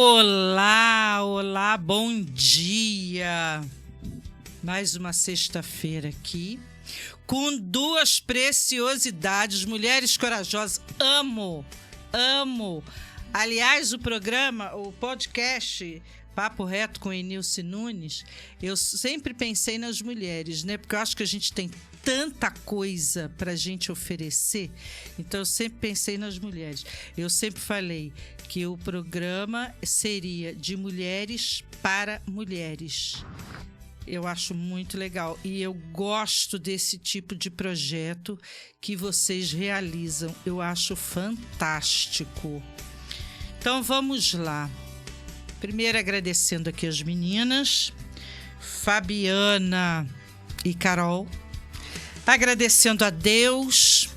Olá, olá, bom dia! Mais uma sexta-feira aqui, com duas preciosidades, mulheres corajosas. Amo! Aliás, o programa, o podcast Papo Reto com Enilce Nunes, eu sempre pensei nas mulheres, né? Porque eu acho que a gente tem tanta coisa para a gente oferecer, então eu sempre pensei nas mulheres. Eu sempre falei que o programa seria de mulheres para mulheres. Eu acho muito legal e eu gosto desse tipo de projeto que vocês realizam. Eu acho fantástico. Então vamos lá. Primeiro agradecendo aqui as meninas, Fabiana e Carol. Agradecendo a Deus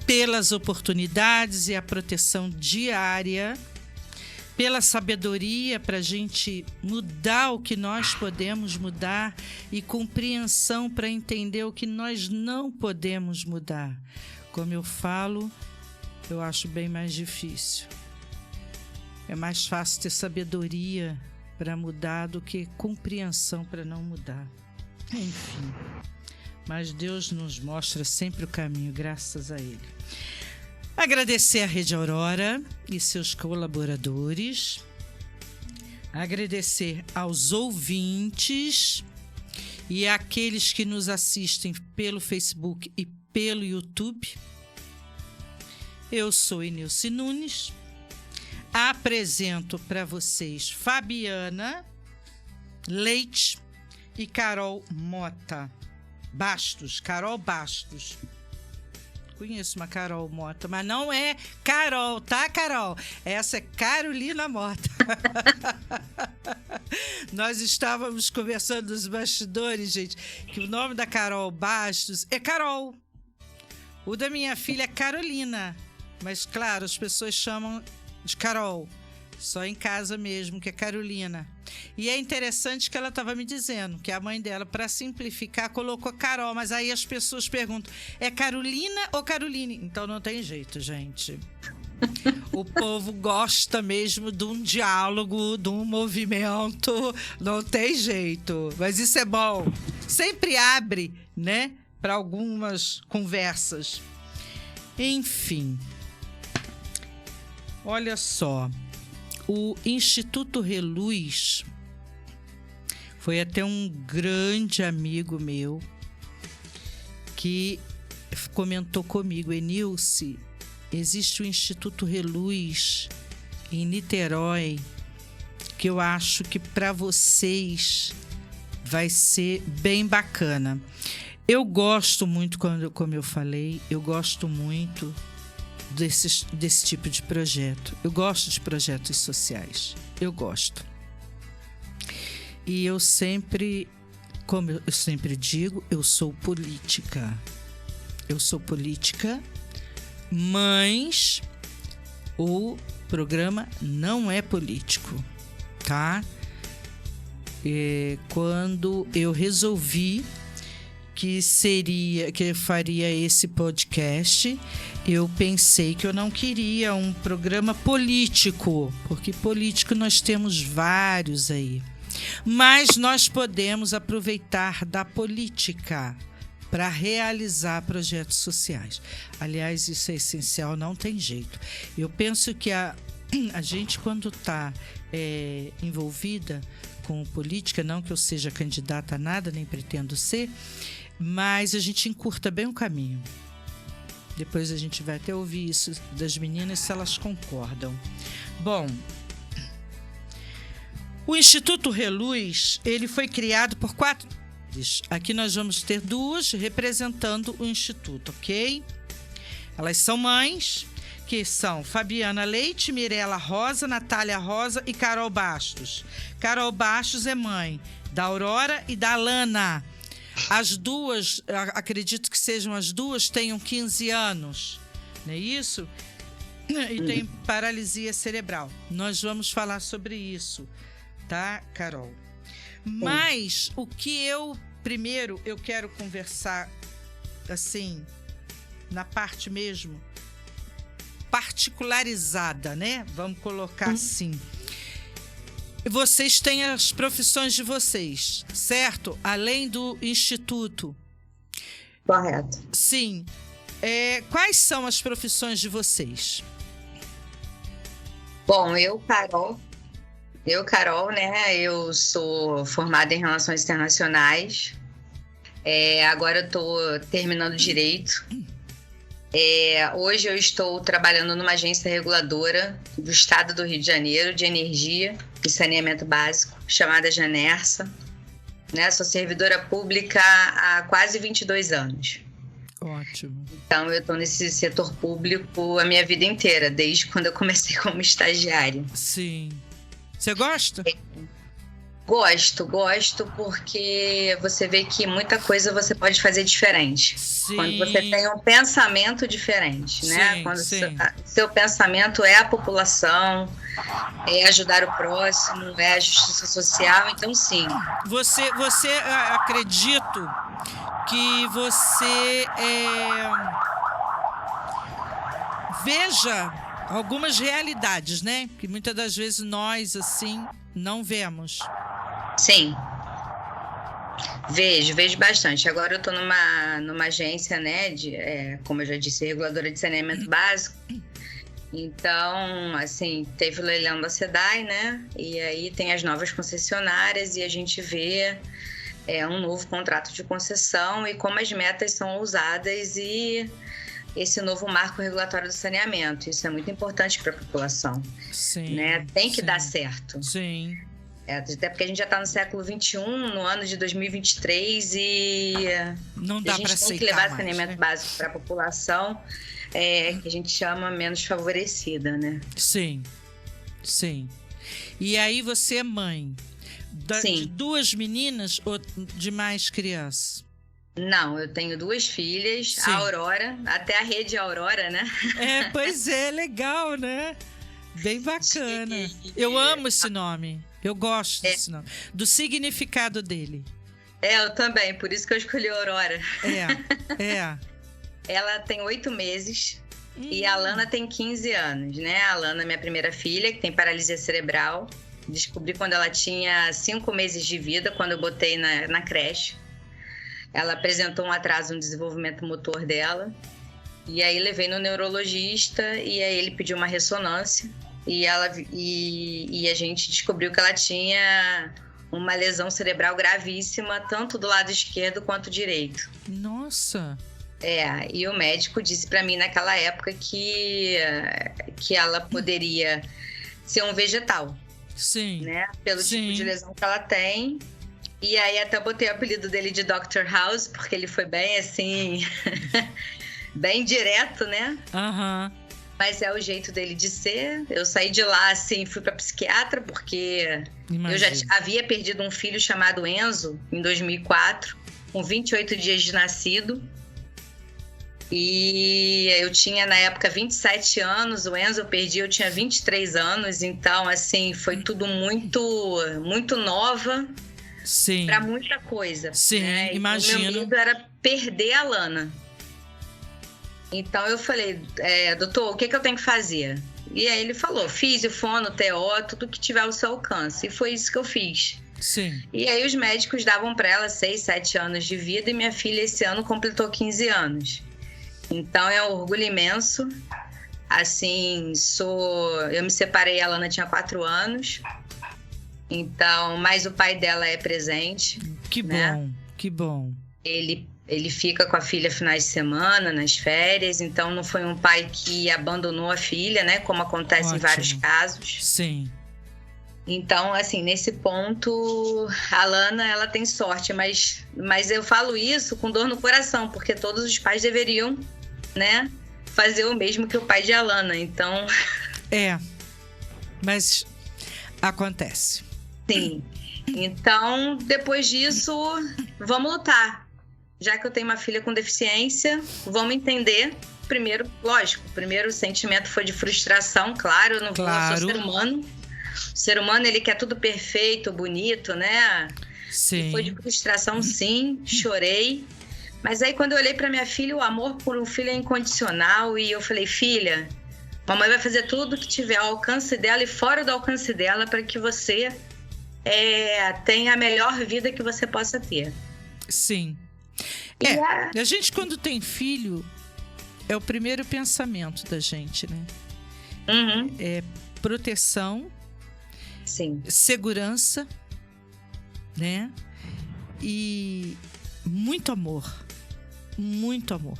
pelas oportunidades e a proteção diária, pela sabedoria para a gente mudar o que nós podemos mudar e compreensão para entender o que nós não podemos mudar. Como eu falo, eu acho bem mais difícil. É mais fácil ter sabedoria para mudar do que compreensão para não mudar. Enfim. Mas Deus nos mostra sempre o caminho, graças a Ele. Agradecer a Rede Aurora e seus colaboradores. Agradecer aos ouvintes e àqueles que nos assistem pelo Facebook e pelo YouTube. Eu sou Enilce Nunes. Apresento para vocês Fabiana Leite e Carol Mota. Carol Bastos. Conheço uma Carol Mota, mas não é Carol, tá, Carol? Essa é Carolina Mota. Nós estávamos conversando nos bastidores, gente, que o nome da Carol Bastos é Carol. O da minha filha é Carolina. Mas, claro, as pessoas chamam de Carol. Só em casa mesmo, que é Carolina. E é interessante que ela estava me dizendo que a mãe dela, para simplificar, colocou Carol. Mas aí as pessoas perguntam, é Carolina ou Caroline? Então não tem jeito, gente. O povo gosta mesmo de um diálogo, de um movimento. Não tem jeito. Mas isso é bom. Sempre abre, né, para algumas conversas. Enfim. Olha só. O Instituto Reluz foi até um grande amigo meu que comentou comigo, Enilce, existe o Instituto Reluz em Niterói, que eu acho que para vocês vai ser bem bacana. Eu gosto muito, como eu falei, eu gosto muito desse tipo de projeto. Eu gosto de projetos sociais. Eu gosto. E eu sempre, como eu sempre digo, eu sou política. Eu sou política, mas o programa não é político, tá? Quando eu resolvi que eu faria esse podcast, eu pensei que eu não queria um programa político, porque político nós temos vários aí. Mas nós podemos aproveitar da política para realizar projetos sociais. Aliás, isso é essencial, não tem jeito. Eu penso que a gente, quando está envolvida com política, não que eu seja candidata a nada, nem pretendo ser, mas a gente encurta bem o caminho. Depois a gente vai até ouvir isso das meninas, se elas concordam. Bom, o Instituto Reluz, ele foi criado por 4... Aqui nós vamos ter 2 representando o Instituto, ok? Elas são mães, que são Fabiana Leite, Mirela Rosa, Natália Rosa e Carol Bastos. Carol Bastos é mãe da Aurora e da Alana. As duas, acredito que sejam as duas, tenham 15 anos, não é isso? E tem paralisia cerebral. Nós vamos falar sobre isso, tá, Carol? Mas o que primeiro eu quero conversar, assim, na parte mesmo particularizada, né? Vamos colocar assim. Vocês têm as profissões de vocês, certo? Além do instituto. Correto. Sim. Quais são as profissões de vocês? Bom, Carol, né? Eu sou formada em Relações Internacionais. Agora eu estou terminando Direito. Hoje eu estou trabalhando numa agência reguladora do Estado do Rio de Janeiro de energia e saneamento básico, chamada Janersa. Né? Sou servidora pública há quase 22 anos. Ótimo. Então eu estou nesse setor público a minha vida inteira, desde quando eu comecei como estagiária. Sim. Você gosta? Gosto porque você vê que muita coisa você pode fazer diferente. Sim. Quando você tem um pensamento diferente, né? Sim, Quando sim. seu pensamento é a população, é ajudar o próximo, é a justiça social, então sim. Você acredito que você veja algumas realidades, né? Que muitas das vezes nós, assim, não vemos. Sim. Vejo bastante. Agora eu estou numa agência, né, como eu já disse, reguladora de saneamento básico. Então, assim, teve o leilão da SEDAI, né? E aí tem as novas concessionárias e a gente vê um novo contrato de concessão e como as metas são ousadas e esse novo marco regulatório do saneamento. Isso é muito importante para a população. Sim. Né? Tem que sim. dar certo. Sim. Até porque a gente já está no século XXI, no ano de 2023, e não dá a gente tem que levar saneamento básico para a população, que a gente chama menos favorecida, né? Sim, sim. E aí você é mãe de duas meninas ou de mais crianças? Não, eu tenho duas filhas, Sim. a Aurora, até a rede Aurora, né? Pois é, legal, né? Bem bacana. Eu amo esse nome. Eu gosto desse nome. Do significado dele. Eu também, por isso que eu escolhi a Aurora. Ela tem 8 meses e a Lana tem 15 anos, né? A Lana é minha primeira filha, que tem paralisia cerebral. Descobri quando ela tinha 5 meses de vida, quando eu botei na creche. Ela apresentou um atraso no desenvolvimento motor dela. E aí levei no neurologista e aí ele pediu uma ressonância. E a gente descobriu que ela tinha uma lesão cerebral gravíssima, tanto do lado esquerdo quanto direito. Nossa! E o médico disse para mim naquela época que ela poderia ser um vegetal. Sim. Né? Pelo Sim. tipo de lesão que ela tem. E aí até botei o apelido dele de Dr. House, porque ele foi bem assim, bem direto, né? Aham. Mas é o jeito dele de ser. Eu saí de lá, assim, fui pra psiquiatra, porque eu já havia perdido um filho chamado Enzo, em 2004, com 28 dias de nascido. E eu tinha, na época, 27 anos. O Enzo eu perdi, eu tinha 23 anos. Então, assim, foi tudo muito, muito nova. Sim. Pra muita coisa. Sim, né? imagino. O meu medo era perder a Lana. Então eu falei, doutor, o que eu tenho que fazer? E aí ele falou, físio, fono, TO, tudo que tiver ao seu alcance. E foi isso que eu fiz. Sim. E aí os médicos davam para ela 6, 7 anos de vida e minha filha esse ano completou 15 anos. Então é um orgulho imenso. Assim, eu me separei, a Lana tinha 4 anos. Então, mas o pai dela é presente. Que né? bom, que bom. Ele fica com a filha finais de semana, nas férias, então não foi um pai que abandonou a filha, né? Como acontece Ótimo. Em vários casos. Sim. Então, assim, nesse ponto, a Lana, ela tem sorte, mas eu falo isso com dor no coração, porque todos os pais deveriam, né, fazer o mesmo que o pai de Alana, então... Mas acontece. Sim. Então, depois disso, vamos lutar. Já que eu tenho uma filha com deficiência, vamos entender. Primeiro, lógico, o primeiro sentimento foi de frustração, claro, eu não sou ser humano. O ser humano, ele quer tudo perfeito, bonito, né? Sim. E foi de frustração, sim, chorei. Mas aí, quando eu olhei para minha filha, o amor por um filho é incondicional. E eu falei, filha, mamãe vai fazer tudo que tiver ao alcance dela e fora do alcance dela para que você tenha a melhor vida que você possa ter. Sim. A gente, quando tem filho, é o primeiro pensamento da gente, né? Uhum. É proteção, sim, segurança, né? E muito amor. Muito amor.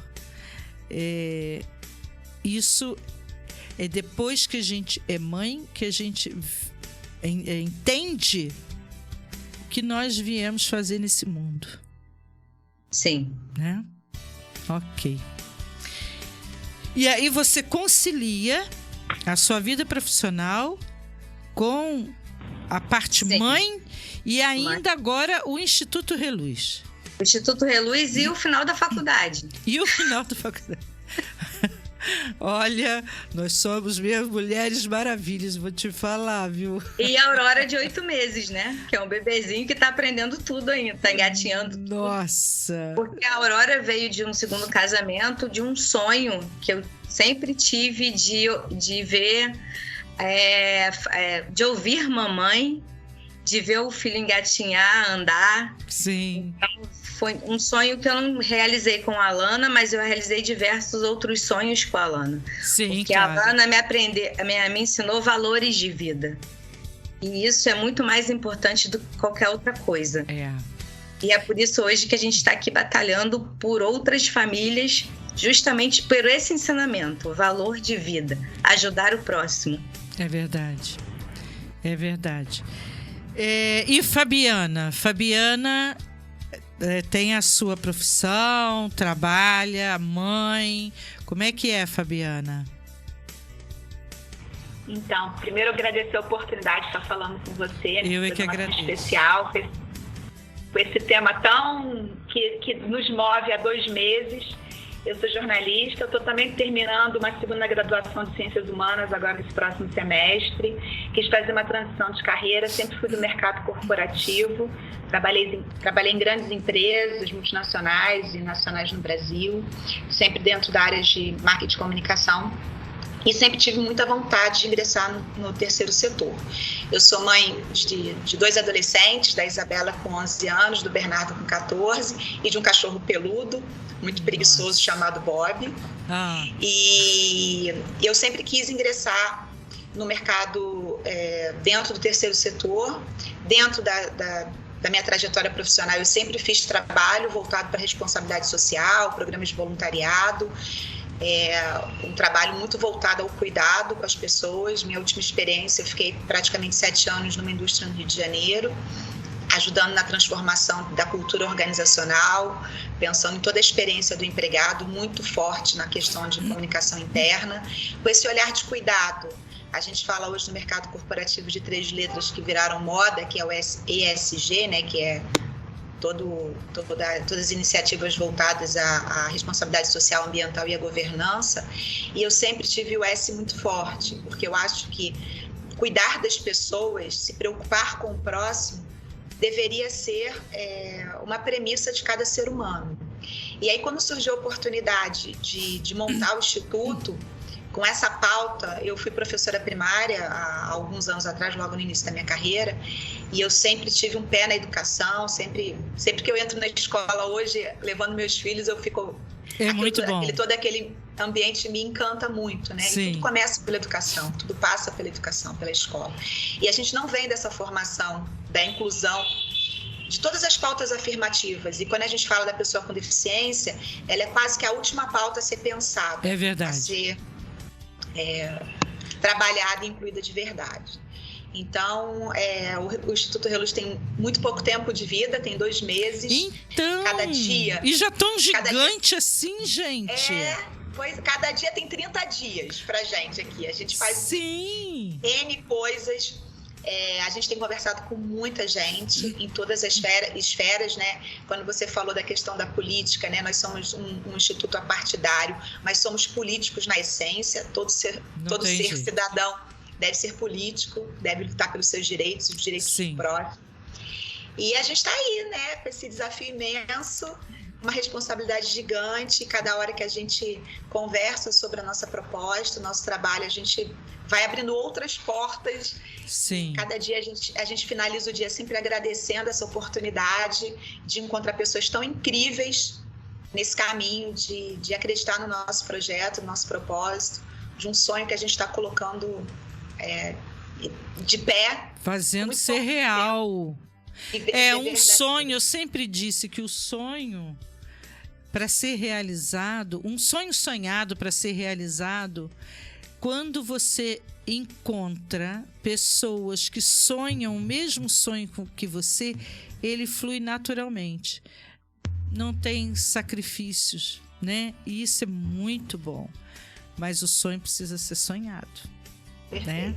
Isso é depois que a gente é mãe que a gente entende o que nós viemos fazer nesse mundo. Sim. Né? Ok. E aí você concilia a sua vida profissional com a parte Sim. mãe e ainda agora o Instituto Reluz. O Instituto Reluz e o final da faculdade. E o final da faculdade. Olha, nós somos mesmo mulheres maravilhas, vou te falar, viu? E a Aurora de 8 meses, né? Que é um bebezinho que tá aprendendo tudo ainda, tá engatinhando tudo. Nossa! Porque a Aurora veio de um segundo casamento, de um sonho que eu sempre tive de ver, de ouvir mamãe, de ver o filho engatinhar, andar. Sim. Então, foi um sonho que eu não realizei com a Alana, mas eu realizei diversos outros sonhos com a Alana. Sim, porque claro. a Alana me ensinou valores de vida. E isso é muito mais importante do que qualquer outra coisa. E é por isso hoje que a gente está aqui batalhando por outras famílias, justamente por esse ensinamento, o valor de vida, ajudar o próximo. É verdade. É verdade. E Fabiana? Fabiana tem a sua profissão, trabalha, mãe. Como é que é, Fabiana? Então, primeiro agradecer a oportunidade de estar falando com você. Eu é que agradeço. Especial, com esse tema que nos move há 2 meses. Eu sou jornalista, estou também terminando uma segunda graduação de Ciências Humanas agora nesse próximo semestre. Quis fazer uma transição de carreira, sempre fui do mercado corporativo, trabalhei em grandes empresas, multinacionais e nacionais no Brasil, sempre dentro da área de marketing e comunicação. E sempre tive muita vontade de ingressar no terceiro setor. Eu sou mãe de 2 adolescentes, da Isabela com 11 anos, do Bernardo com 14, e de um cachorro peludo, muito preguiçoso, chamado Bob. E eu sempre quis ingressar no mercado dentro do terceiro setor. Dentro da minha trajetória profissional, eu sempre fiz trabalho voltado para responsabilidade social, programas de voluntariado, um trabalho muito voltado ao cuidado com as pessoas. Minha última experiência, eu fiquei praticamente 7 anos numa indústria no Rio de Janeiro, ajudando na transformação da cultura organizacional, pensando em toda a experiência do empregado, muito forte na questão de comunicação interna, com esse olhar de cuidado. A gente fala hoje no mercado corporativo de 3 letras que viraram moda, que é o ESG, né, que é todas as iniciativas voltadas à responsabilidade social, ambiental e à governança. E eu sempre tive o S muito forte, porque eu acho que cuidar das pessoas, se preocupar com o próximo, deveria ser uma premissa de cada ser humano. E aí, quando surgiu a oportunidade de montar o Instituto, com essa pauta, eu fui professora primária há alguns anos atrás, logo no início da minha carreira, e eu sempre tive um pé na educação, sempre que eu entro na escola hoje, levando meus filhos, eu fico... muito bom. Todo aquele ambiente me encanta muito, né? Sim. E tudo começa pela educação, tudo passa pela educação, pela escola. E a gente não vem dessa formação da inclusão, de todas as pautas afirmativas. E quando a gente fala da pessoa com deficiência, ela é quase que a última pauta a ser pensada. É verdade. A ser trabalhada e incluída de verdade. Então, o Instituto Reluz tem muito pouco tempo de vida, tem 2 meses. Então, cada dia... E já tão gigante assim, gente? Pois, cada dia tem 30 dias pra gente aqui. A gente faz Sim. N coisas. A gente tem conversado com muita gente em todas as esferas, né? Quando você falou da questão da política, né? Nós somos um instituto apartidário, mas somos políticos na essência. Todo ser cidadão deve ser político, deve lutar pelos seus direitos, os direitos do próximo. E a gente está aí, né? Com esse desafio imenso, uma responsabilidade gigante. Cada hora que a gente conversa sobre a nossa proposta, o nosso trabalho, a gente vai abrindo outras portas. Sim. Cada dia a gente finaliza o dia sempre agradecendo essa oportunidade de encontrar pessoas tão incríveis nesse caminho de acreditar no nosso projeto, no nosso propósito, de um sonho que a gente está colocando de pé. Fazendo ser real. É um sonho. Eu sempre disse que o sonho, para ser realizado, um sonho sonhado para ser realizado, quando você encontra pessoas que sonham o mesmo sonho que você, ele flui naturalmente. Não tem sacrifícios, né? E isso é muito bom. Mas o sonho precisa ser sonhado, né?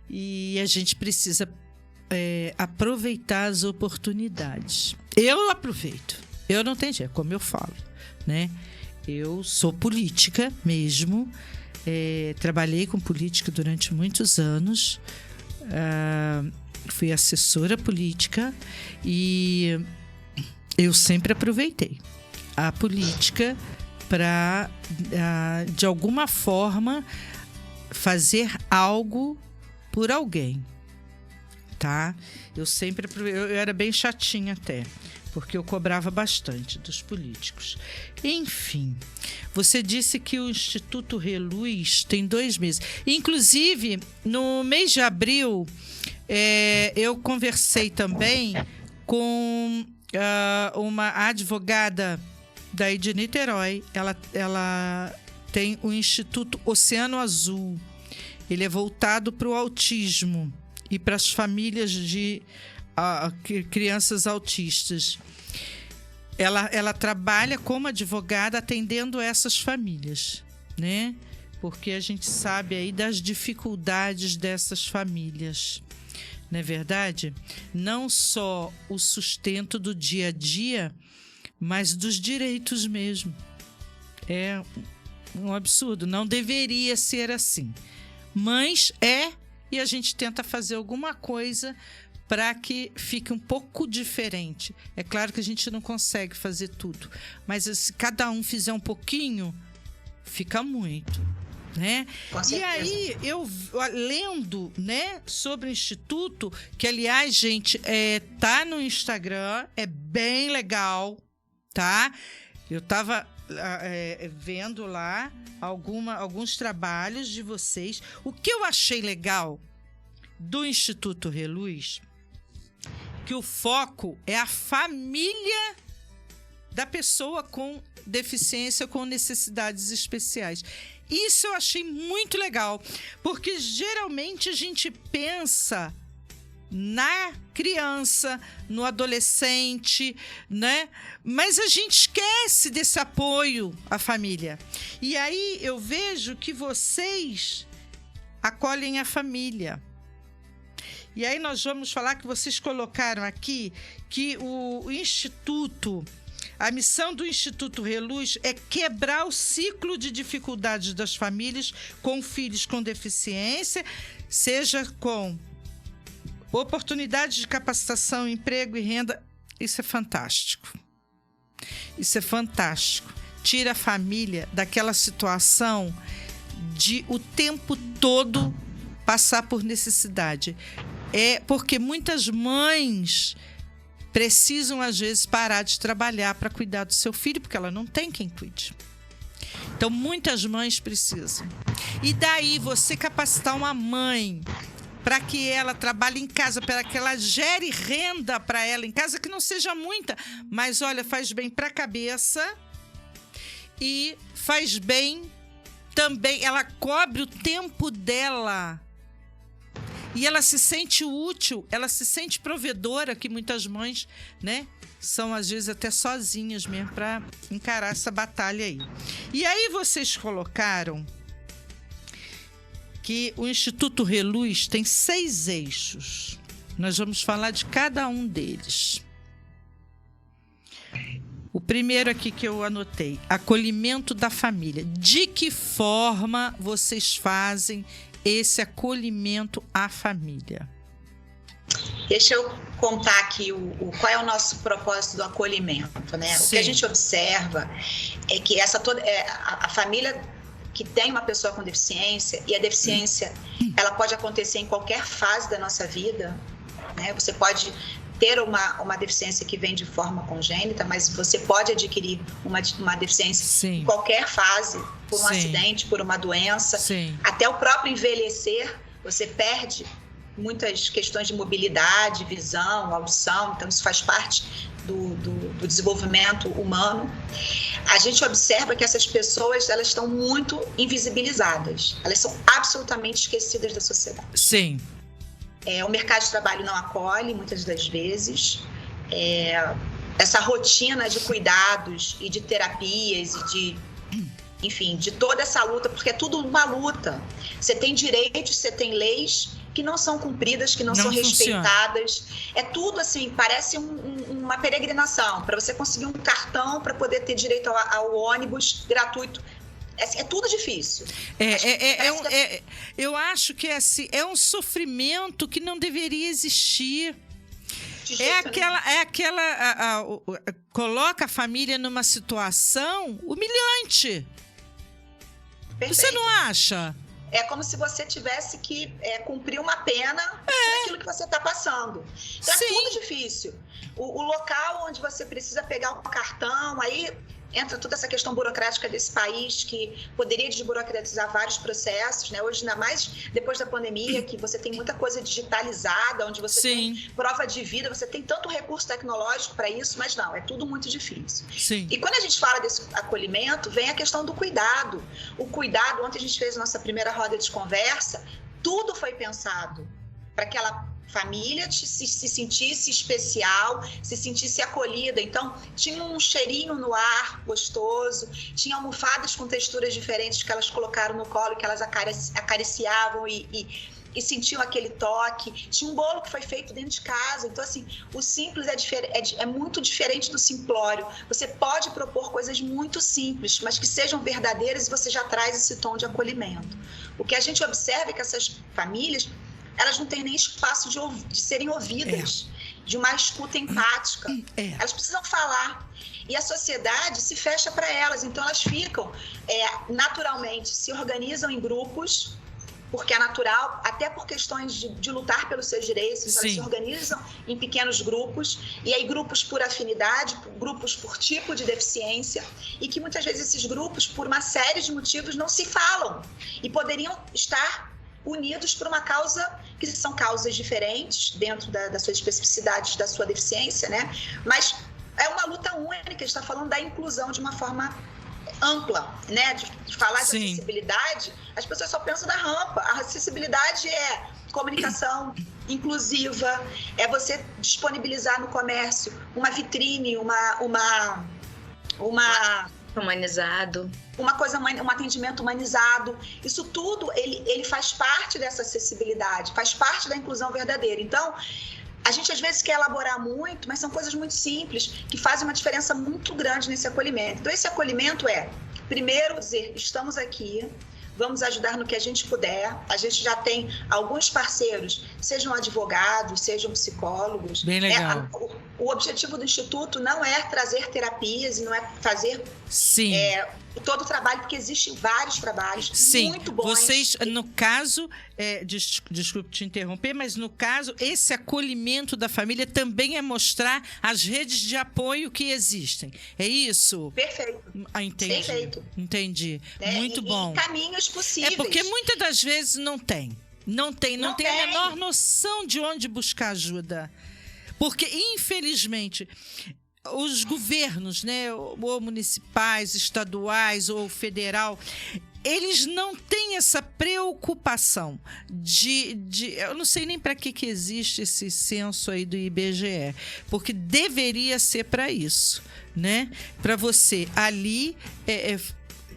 E a gente precisa aproveitar as oportunidades. Eu aproveito. Eu não tenho jeito, como eu falo, né? Eu sou política mesmo. Trabalhei com política durante muitos anos. Fui assessora política e eu sempre aproveitei a política para, de alguma forma, fazer algo por alguém, tá? Eu era bem chatinha até, porque eu cobrava bastante dos políticos. Enfim, você disse que o Instituto Reluz tem 2 meses. Inclusive, no mês de abril, eu conversei também com uma advogada daí de Niterói. Ela tem o Instituto Oceano Azul. Ele é voltado para o autismo e para as famílias de crianças autistas. Ela trabalha como advogada atendendo essas famílias, né? Porque a gente sabe aí das dificuldades dessas famílias. Não é verdade? Não só o sustento do dia a dia, mas dos direitos mesmo. É um absurdo. Não deveria ser assim. Mas e a gente tenta fazer alguma coisa para que fique um pouco diferente. É claro que a gente não consegue fazer tudo, mas se cada um fizer um pouquinho, fica muito, né? E aí, eu lendo, né, sobre o Instituto, que aliás, gente, tá no Instagram, é bem legal, tá? Eu tava vendo lá alguns trabalhos de vocês. O que eu achei legal do Instituto Reluz, que o foco é a família da pessoa com deficiência, com necessidades especiais. Isso eu achei muito legal, porque geralmente a gente pensa na criança, no adolescente, né? Mas a gente esquece desse apoio à família. E aí eu vejo que vocês acolhem a família. E aí nós vamos falar que vocês colocaram aqui que o Instituto, a missão do Instituto Reluz é quebrar o ciclo de dificuldades das famílias com filhos com deficiência, seja com oportunidades de capacitação, emprego e renda. Isso é fantástico. Isso é fantástico. Tira a família daquela situação de o tempo todo passar por necessidade. Porque muitas mães precisam, às vezes, parar de trabalhar para cuidar do seu filho, porque ela não tem quem cuide. Então, muitas mães precisam. E daí, você capacitar uma mãe para que ela trabalhe em casa, para que ela gere renda para ela em casa, que não seja muita, mas, olha, faz bem para a cabeça e faz bem também, ela cobre o tempo dela. E ela se sente útil, ela se sente provedora, que muitas mães, né, são às vezes até sozinhas mesmo para encarar essa batalha aí. E aí vocês colocaram que o Instituto Reluz tem 6 eixos. Nós vamos falar de cada um deles. O primeiro aqui que eu anotei, acolhimento da família. De que forma vocês fazem esse acolhimento à família? Deixa eu contar aqui qual é o nosso propósito do acolhimento, né? Sim. O que a gente observa é que a família que tem uma pessoa com deficiência, e a deficiência ela pode acontecer em qualquer fase da nossa vida, né? Você pode ter uma deficiência que vem de forma congênita, mas você pode adquirir uma deficiência Sim. em qualquer fase, por um Sim. acidente, por uma doença, Sim. até o próprio envelhecer, você perde muitas questões de mobilidade, visão, audição, então isso faz parte do desenvolvimento humano. A gente observa que essas pessoas, elas estão muito invisibilizadas, elas são absolutamente esquecidas da sociedade. Sim. O mercado de trabalho não acolhe, muitas das vezes. Essa rotina de cuidados e de terapias e de toda essa luta, porque é tudo uma luta. Você tem direitos, você tem leis que não são cumpridas, que não são respeitadas. É tudo assim, parece uma peregrinação. Para você conseguir um cartão, para poder ter direito ao ônibus gratuito. É tudo difícil. Eu acho que é um sofrimento que não deveria existir. Coloca a família numa situação humilhante. Perfeito. Você não acha? É como se você tivesse que cumprir uma pena daquilo que você está passando. Então, é tudo difícil. O local onde você precisa pegar um cartão, aí entra toda essa questão burocrática desse país que poderia desburocratizar vários processos, né? Hoje, ainda mais depois da pandemia, que você tem muita coisa digitalizada, onde você tem prova de vida, você tem tanto recurso tecnológico para isso, mas não, é tudo muito difícil. Sim. E quando a gente fala desse acolhimento, vem a questão do cuidado. O cuidado, ontem a gente fez a nossa primeira roda de conversa, tudo foi pensado para aquela família se sentisse especial, se sentisse acolhida. Então, tinha um cheirinho no ar gostoso, tinha almofadas com texturas diferentes que elas colocaram no colo, que elas acariciavam e sentiam aquele toque. Tinha um bolo que foi feito dentro de casa. Então, assim, o simples é muito diferente do simplório. Você pode propor coisas muito simples, mas que sejam verdadeiras, e você já traz esse tom de acolhimento. O que a gente observa é que essas famílias, elas não têm nem espaço de serem ouvidas, de uma escuta empática. Elas precisam falar. E a sociedade se fecha para elas. Então, elas ficam, naturalmente, se organizam em grupos, porque é natural, até por questões de lutar pelos seus direitos. Então, elas se organizam em pequenos grupos, e aí grupos por afinidade, grupos por tipo de deficiência, e que muitas vezes esses grupos, por uma série de motivos, não se falam e poderiam estar unidos por uma causa, que são causas diferentes dentro das suas especificidades, da sua deficiência, né? Mas é uma luta única, a gente está falando da inclusão de uma forma ampla, né? De falar de acessibilidade, as pessoas só pensam na rampa. A acessibilidade é comunicação inclusiva, é você disponibilizar no comércio uma vitrine, humanizado. Um atendimento humanizado. Isso tudo, ele faz parte dessa acessibilidade, faz parte da inclusão verdadeira. Então, a gente às vezes quer elaborar muito, mas são coisas muito simples, que fazem uma diferença muito grande nesse acolhimento. Então, esse acolhimento primeiro, dizer, estamos aqui, vamos ajudar no que a gente puder. A gente já tem alguns parceiros, sejam advogados, sejam psicólogos. Bem legal. O objetivo do Instituto não é trazer terapias e não é fazer todo o trabalho, porque existem vários trabalhos muito bons. Vocês, no caso, desculpe te interromper, mas no caso, esse acolhimento da família também é mostrar as redes de apoio que existem. É isso? Perfeito. Entendi. Perfeito. Entendi. Muito bom. E caminhos possíveis. Porque muitas das vezes não tem. Não tem a menor noção de onde buscar ajuda. Porque, infelizmente, os governos, né, ou municipais, estaduais ou federal, eles não têm essa preocupação eu não sei nem para que existe esse censo aí do IBGE, porque deveria ser para isso, né? Para você ali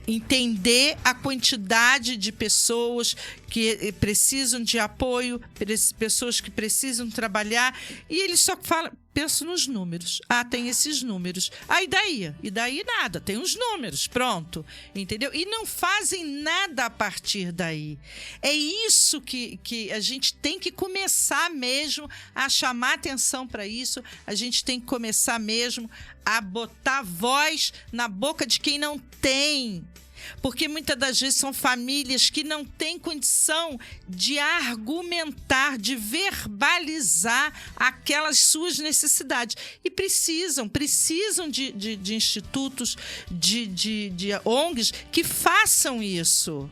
entender a quantidade de pessoas que precisam de apoio, pessoas que precisam trabalhar, e ele só fala, penso nos números. Ah, tem esses números. Ah, e daí? E daí nada, tem os números, pronto. Entendeu? E não fazem nada a partir daí. É isso que a gente tem que começar mesmo a chamar atenção para isso, a gente tem que começar mesmo a botar voz na boca de quem não tem. Porque muitas das vezes são famílias que não têm condição de argumentar, de verbalizar aquelas suas necessidades. E precisam de institutos, de ONGs que façam isso.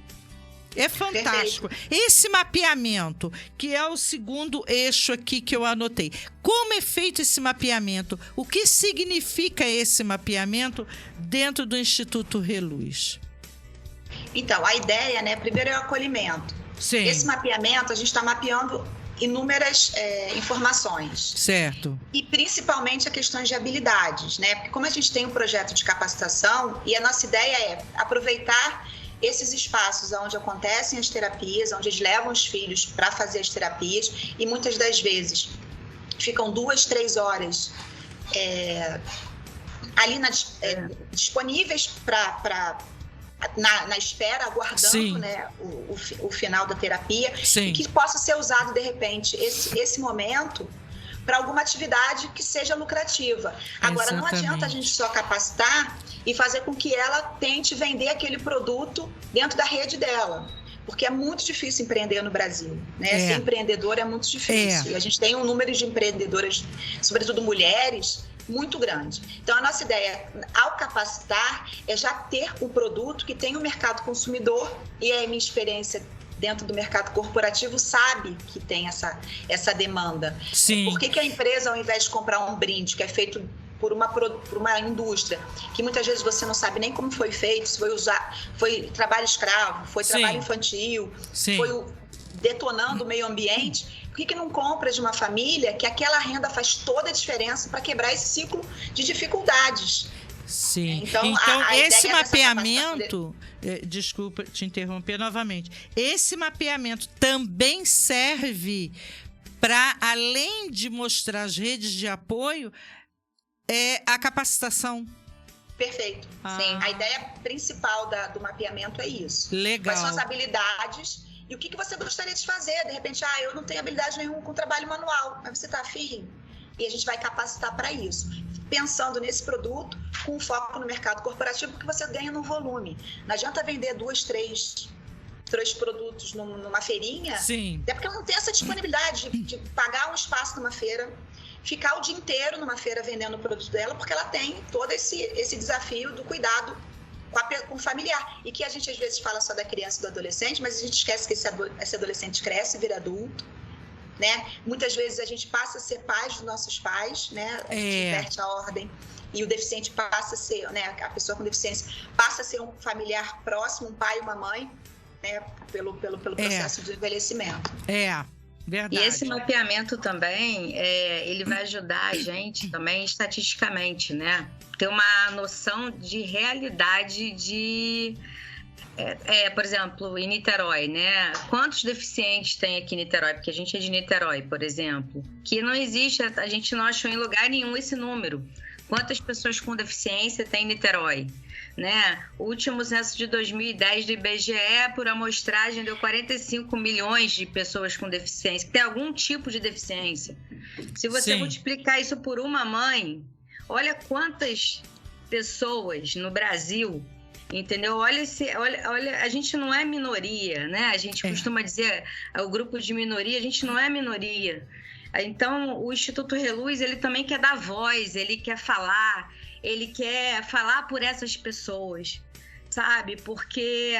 É fantástico. Perfeito. Esse mapeamento, que é o segundo eixo aqui que eu anotei. Como é feito esse mapeamento? O que significa esse mapeamento dentro do Instituto Reluz? Então, a ideia, né, primeiro é o acolhimento. Sim. Esse mapeamento, a gente está mapeando inúmeras informações. Certo. E principalmente a questões de habilidades, né? Porque como a gente tem um projeto de capacitação, e a nossa ideia é aproveitar esses espaços onde acontecem as terapias, onde eles levam os filhos para fazer as terapias, e muitas das vezes ficam 2, 3 horas ali disponíveis na espera, aguardando, né, o final da terapia. Sim. E que possa ser usado, de repente, esse momento para alguma atividade que seja lucrativa. Agora, Não adianta a gente só capacitar e fazer com que ela tente vender aquele produto dentro da rede dela. Porque é muito difícil empreender no Brasil, né? Ser empreendedor é muito difícil. E a gente tem um número de empreendedoras, sobretudo mulheres, muito grande. Então, a nossa ideia, ao capacitar, é já ter um produto que tem o mercado consumidor, e a minha experiência dentro do mercado corporativo sabe que tem essa demanda. Sim. Por que a empresa, ao invés de comprar um brinde que é feito por uma indústria, que muitas vezes você não sabe nem como foi feito, se foi trabalho escravo, foi trabalho infantil, foi detonando o meio ambiente, por que não compra de uma família que aquela renda faz toda a diferença para quebrar esse ciclo de dificuldades? Sim. Então esse mapeamento, desculpa te interromper novamente, esse mapeamento também serve para, além de mostrar as redes de apoio, a capacitação. Perfeito. Sim. A ideia principal do mapeamento é isso. Legal. Quais são as habilidades e o que você gostaria de fazer? De repente, eu não tenho habilidade nenhuma com trabalho manual, mas você está afim? E a gente vai capacitar para isso. Pensando nesse produto, com foco no mercado corporativo, que você ganha no volume. Não adianta vender 2, 3 produtos numa feirinha. Sim. Até porque ela não tem essa disponibilidade de pagar um espaço numa feira, ficar o dia inteiro numa feira vendendo o produto dela, porque ela tem todo esse desafio do cuidado com o familiar. E que a gente às vezes fala só da criança e do adolescente, mas a gente esquece que esse adolescente cresce, vira adulto, né? Muitas vezes a gente passa a ser pais dos nossos pais, né? A gente inverte a ordem. E o deficiente passa a ser, né? A pessoa com deficiência passa a ser um familiar próximo, um pai e uma mãe, né? Pelo processo de envelhecimento. Verdade. E esse mapeamento também, ele vai ajudar a gente também estatisticamente, né? Ter uma noção de realidade por exemplo, em Niterói, né? Quantos deficientes tem aqui em Niterói? Porque a gente é de Niterói, por exemplo. Que não existe, a gente não achou em lugar nenhum esse número. Quantas pessoas com deficiência tem em Niterói? Né? O último censo de 2010 do IBGE, por amostragem, deu 45 milhões de pessoas com deficiência, que tem algum tipo de deficiência. Se você multiplicar isso por uma mãe, olha quantas pessoas no Brasil, entendeu? Olha, a gente não é minoria, né? A gente costuma dizer, o grupo de minoria, a gente não é minoria. Então, o Instituto Reluz, ele também quer dar voz, ele quer falar por essas pessoas, sabe? Porque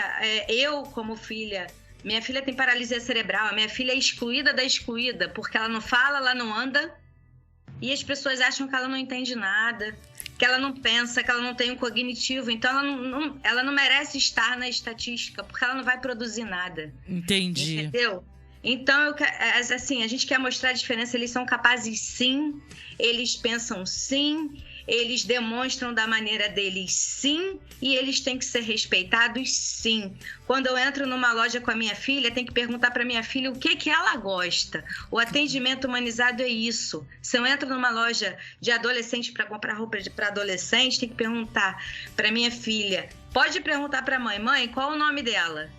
eu, como filha, minha filha tem paralisia cerebral, a minha filha é excluída da excluída, porque ela não fala, ela não anda, e as pessoas acham que ela não entende nada, que ela não pensa, que ela não tem um cognitivo, então ela não merece estar na estatística, porque ela não vai produzir nada. Entendi. Entendeu? Então, assim, a gente quer mostrar a diferença, eles são capazes sim, eles pensam sim, eles demonstram da maneira deles, sim, e eles têm que ser respeitados, sim. Quando eu entro numa loja com a minha filha, tem que perguntar para minha filha o que ela gosta. O atendimento humanizado é isso. Se eu entro numa loja de adolescente para comprar roupa para adolescente, tem que perguntar para minha filha. Pode perguntar para a mãe, qual o nome dela?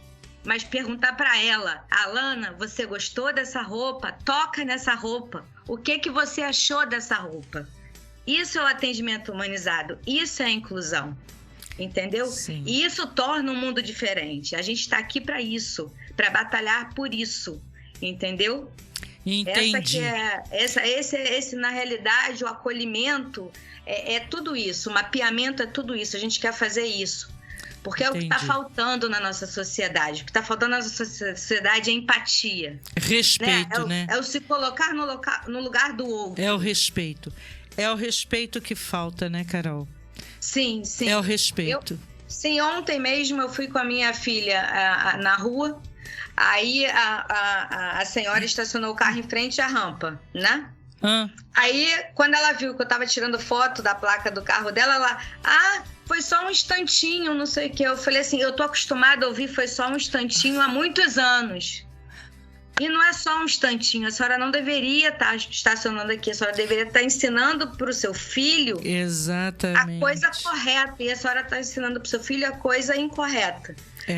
Mas perguntar para ela, Alana, você gostou dessa roupa? Toca nessa roupa. O que você achou dessa roupa? Isso é o atendimento humanizado. Isso é a inclusão. Entendeu? Sim. E isso torna um mundo diferente. A gente está aqui para isso, para batalhar por isso. Entendeu? Entendi. Esse, na realidade, o acolhimento é tudo isso. O mapeamento é tudo isso. A gente quer fazer isso. Porque é o que está faltando na nossa sociedade. O que está faltando na nossa sociedade é empatia. Respeito, né? É o se colocar no lugar do outro. É o respeito. É o respeito que falta, né, Carol? Sim, sim. É o respeito. Sim, ontem mesmo eu fui com a minha filha na rua. Aí a senhora estacionou o carro em frente à rampa, né? Aí, quando ela viu que eu tava tirando foto da placa do carro dela, ela... foi só um instantinho, não sei o que. Eu falei assim, eu tô acostumada a ouvir foi só um instantinho há muitos anos. E não é só um instantinho, a senhora não deveria estar estacionando aqui, a senhora deveria estar ensinando para o seu filho exatamente a coisa correta, e a senhora está ensinando para o seu filho a coisa incorreta.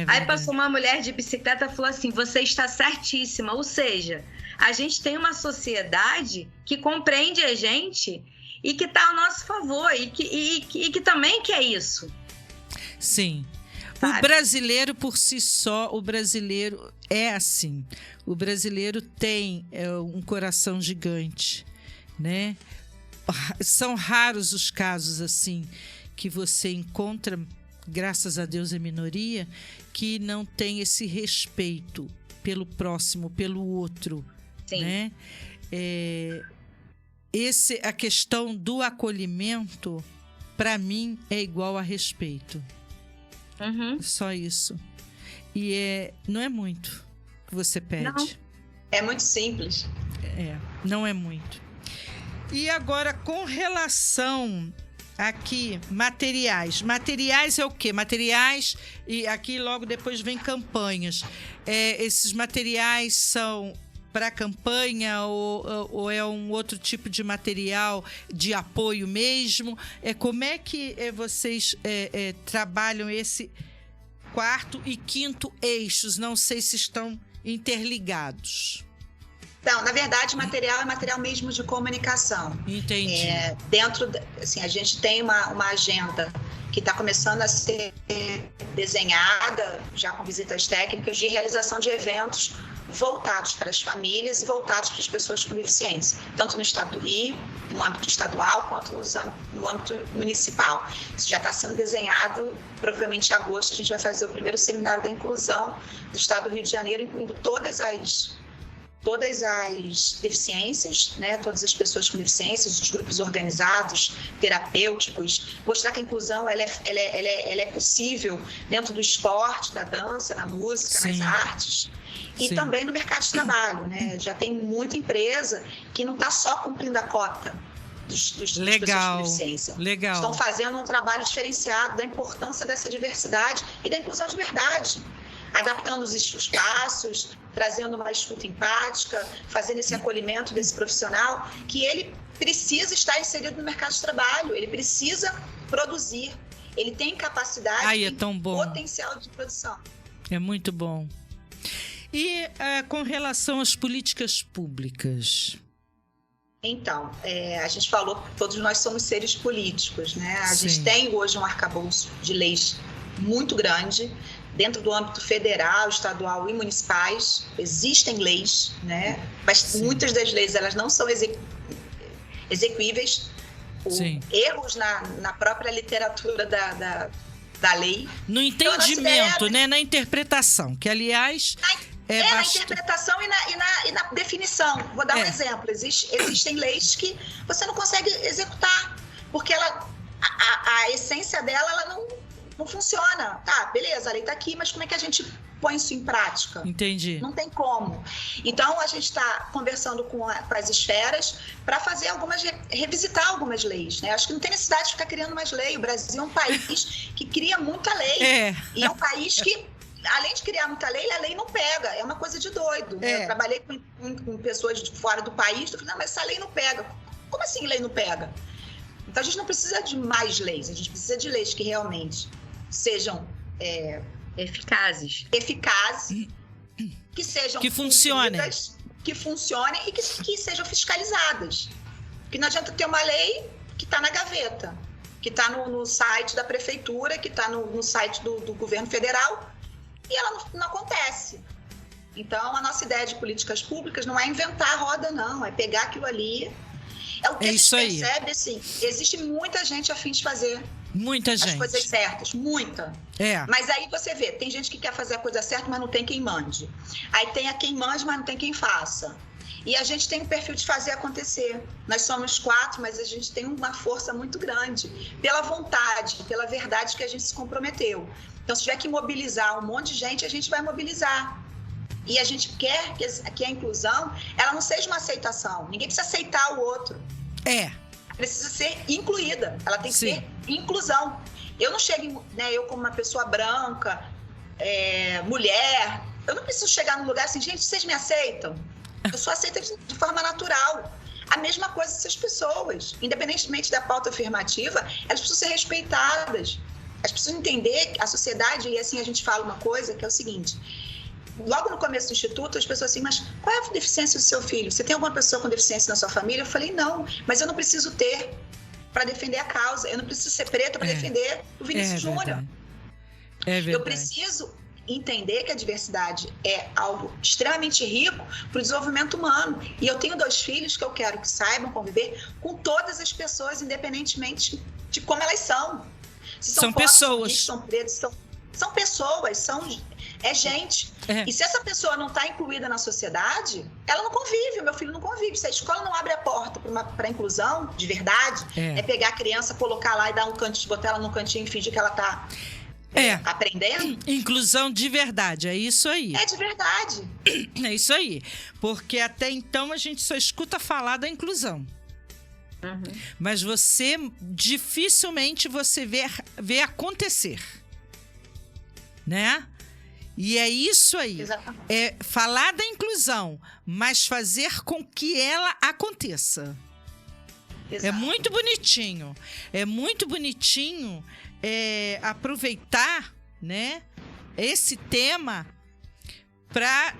Aí passou uma mulher de bicicleta e falou assim, você está certíssima, ou seja, a gente tem uma sociedade que compreende a gente e que está ao nosso favor, e que também quer isso. Sim. Sabe? O brasileiro por si só, o brasileiro é assim. O brasileiro tem um coração gigante, né? São raros os casos assim que você encontra, graças a Deus é minoria, que não tem esse respeito pelo próximo, pelo outro. Sim. Né? A questão do acolhimento, para mim, é igual a respeito. Uhum. Só isso. E não é muito que você pede. Não. É muito simples. Não é muito. E agora, com relação aqui, materiais. Materiais é o quê? Materiais, e aqui logo depois vem campanhas. Esses materiais são para campanha ou é um outro tipo de material de apoio mesmo? Como é que vocês trabalham esse quarto e quinto eixos? Não sei se estão interligados. Então, na verdade, material é material mesmo de comunicação. Entendi. A gente tem uma agenda que está começando a ser desenhada, já com visitas técnicas, de realização de eventos voltados para as famílias e voltados para as pessoas com deficiência, tanto no estado do Rio, no âmbito estadual, quanto no âmbito municipal. Isso já está sendo desenhado, provavelmente em agosto a gente vai fazer o primeiro seminário da inclusão do estado do Rio de Janeiro, incluindo todas as deficiências, né? Todas as pessoas com deficiências, os grupos organizados, terapêuticos, mostrar que a inclusão ela é possível dentro do esporte, da dança, da música, Sim. nas artes. E Sim. também no mercado de trabalho, né? Já tem muita empresa que não está só cumprindo a cota das pessoas com deficiência. Legal. Estão fazendo um trabalho diferenciado da importância dessa diversidade e da inclusão de verdade, adaptando os espaços, trazendo uma escuta empática, fazendo esse acolhimento desse profissional, que ele precisa estar inserido no mercado de trabalho, ele precisa produzir, ele tem capacidade e potencial de produção. É muito bom. E com relação às políticas públicas? Então, a gente falou que todos nós somos seres políticos, né? A Sim. gente tem hoje um arcabouço de leis muito grande, dentro do âmbito federal, estadual e municipais. Existem leis, né? Mas Sim. muitas das leis elas não são execuíveis. Erros na própria literatura da lei. No entendimento, né? Na interpretação, que aliás... na interpretação e na definição. Vou dar um exemplo. Existem leis que você não consegue executar, porque a essência dela ela não funciona. Tá, beleza, a lei está aqui, mas como é que a gente põe isso em prática? Entendi. Não tem como. Então, a gente está conversando com as esferas para fazer revisitar algumas leis, né? Acho que não tem necessidade de ficar criando mais lei. O Brasil é um país que cria muita lei. E é um país que, além de criar muita lei, a lei não pega. É uma coisa de doido. Né? Eu trabalhei com pessoas de fora do país, eu falei, não, mas essa lei não pega. Como assim lei não pega? Então, a gente não precisa de mais leis, a gente precisa de leis que realmente sejam eficazes, que sejam que funcionem, e que sejam fiscalizadas. Porque não adianta ter uma lei que está na gaveta, que está no site da prefeitura, que está no site do governo federal, e ela não acontece. Então, a nossa ideia de políticas públicas não é inventar a roda, não, é pegar aquilo ali. É o que a gente percebe, assim, existe muita gente a fim de fazer as coisas certas, muita. Mas aí você vê, tem gente que quer fazer a coisa certa, mas não tem quem mande. Aí tem a quem mande, mas não tem quem faça. E a gente tem um perfil de fazer acontecer. Nós somos 4, mas a gente tem uma força muito grande pela vontade, pela verdade que a gente se comprometeu. Então, se tiver que mobilizar um monte de gente, a gente vai mobilizar. E a gente quer que a inclusão, ela não seja uma aceitação. Ninguém precisa aceitar o outro. Precisa ser incluída. Ela tem que ser inclusão. Eu não chego, né, eu como uma pessoa branca, mulher, eu não preciso chegar num lugar assim, gente, vocês me aceitam? Eu sou aceita de forma natural. A mesma coisa dessas pessoas. Independentemente da pauta afirmativa, elas precisam ser respeitadas. Elas precisam entender a sociedade, e assim a gente fala uma coisa, que é o seguinte... Logo no começo do instituto, as pessoas assim, mas qual é a deficiência do seu filho? Você tem alguma pessoa com deficiência na sua família? Eu falei, não, mas eu não preciso ter para defender a causa. Eu não preciso ser preta para defender o Vinícius Júnior. Eu preciso entender que a diversidade é algo extremamente rico para o desenvolvimento humano. E eu tenho 2 filhos que eu quero que saibam conviver com todas as pessoas, independentemente de como elas são. Se são pessoas. Se são pretos, são pessoas, é gente. E se essa pessoa não está incluída na sociedade, ela não convive, o meu filho não convive. Se a escola não abre a porta para a inclusão, de verdade, é pegar a criança, colocar lá e dar um cantinho, botar ela num cantinho e fingir que ela está aprendendo. Inclusão de verdade, é isso aí. É de verdade. É isso aí. Porque até então a gente só escuta falar da inclusão. Mas dificilmente você vê acontecer. Né? E é isso aí. Exatamente. É falar da inclusão, mas fazer com que ela aconteça. Exato. É muito bonitinho. É muito bonitinho aproveitar, né, esse tema para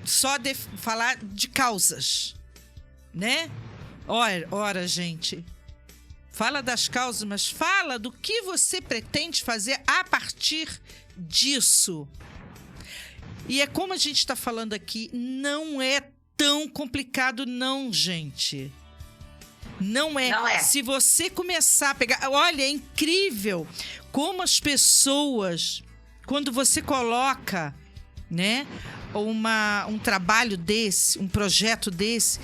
só falar de causas, né? Ora, gente, fala das causas, mas fala do que você pretende fazer a partir disso. E é como a gente está falando aqui, não é tão complicado não, gente. Não é. Se você começar a pegar... Olha, é incrível como as pessoas, quando você coloca, né, um trabalho desse, um projeto desse,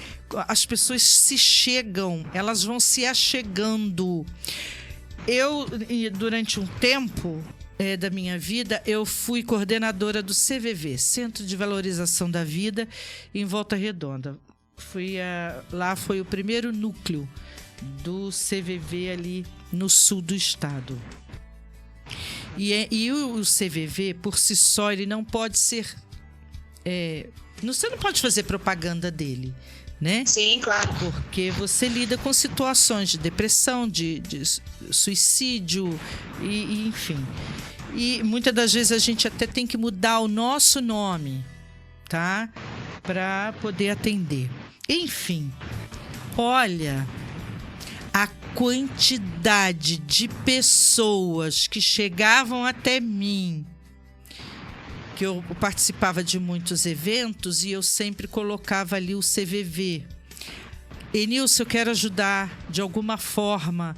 as pessoas se chegam, elas vão se achegando. Eu, durante um tempo da minha vida, eu fui coordenadora do CVV, Centro de Valorização da Vida, em Volta Redonda. Lá foi o primeiro núcleo do CVV ali no sul do estado. E o CVV, por si só, ele não pode ser... você não pode fazer propaganda dele, né? Sim, claro. Porque você lida com situações de depressão, de suicídio, e enfim. E muitas das vezes a gente até tem que mudar o nosso nome, tá? Para poder atender. Enfim, olha a quantidade de pessoas que chegavam até mim, que eu participava de muitos eventos e eu sempre colocava ali o CVV. Enilson, eu quero ajudar de alguma forma,